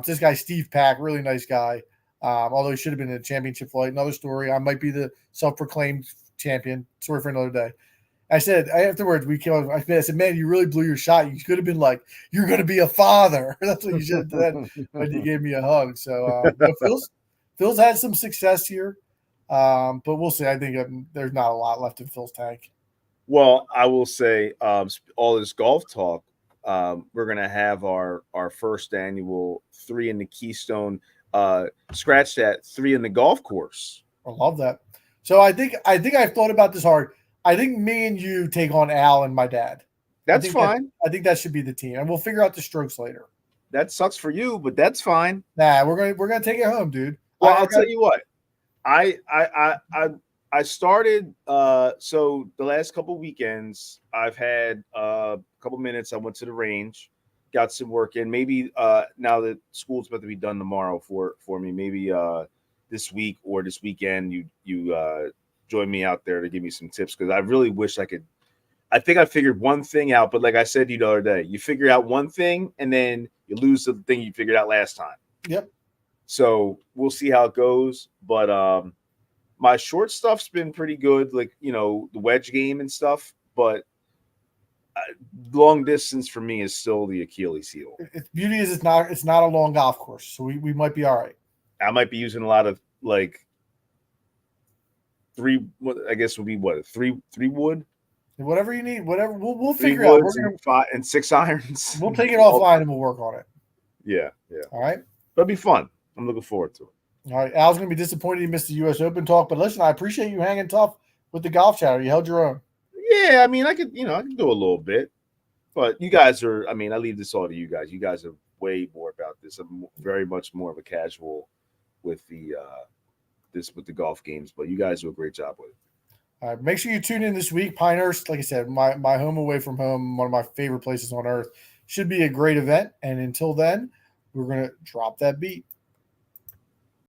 S5: This guy, Steve Pack, really nice guy, although he should have been in a championship flight. Another story. I might be the self-proclaimed champion. Story for another day. I said, afterwards, I said, "Man, you really blew your shot. You could have been like, you're going to be a father." That's what you should have done when you gave me a hug. So Phil's had some success here, but we'll see. I think there's not a lot left in Phil's tank.
S6: Well, I will say, all this golf talk, we're going to have our first annual 3 in the Keystone, scratch that 3 in the golf course.
S5: I love that. So I think I've thought about this hard. I think me and you take on Al and my dad.
S6: That's fine.
S5: I think that should be the team, and we'll figure out the strokes later.
S6: That sucks for you, but that's fine.
S5: Nah, we're gonna take it home, dude.
S6: Well, I'll tell you what. I started so the last couple weekends I've had a couple minutes. I went to the range, got some work in. Maybe now that school's about to be done tomorrow for me, maybe this week or this weekend you join me out there to give me some tips because I really wish I could. I think I figured one thing out, but like I said to you the other day, you figure out one thing and then you lose the thing you figured out last time.
S5: Yep.
S6: So we'll see how it goes. But my short stuff's been pretty good, like the wedge game and stuff. But long distance for me is still the Achilles heel.
S5: Its beauty is it's not a long golf course, so we might be all right.
S6: I might be using a lot of like three. I guess would be what three wood.
S5: Whatever you need, whatever we'll
S6: Three
S5: figure out.
S6: woods and five and 6 irons.
S5: We'll take it offline and we'll work on it.
S6: Yeah.
S5: All right.
S6: That'll be fun. I'm looking forward to it.
S5: All right. Al's gonna be disappointed he missed the U.S. Open talk, but listen, I appreciate you hanging tough with the golf chatter. You held your own.
S6: Yeah, I mean, I could do a little bit, but you guys are. I mean, I leave this all to you guys. You guys are way more about this. I'm very much more of a casual with the with the golf games, but you guys do a great job with it.
S5: All right, make sure you tune in this week. Pinehurst, like I said, my home away from home, one of my favorite places on earth. Should be a great event. And until then, we're going to drop that beat.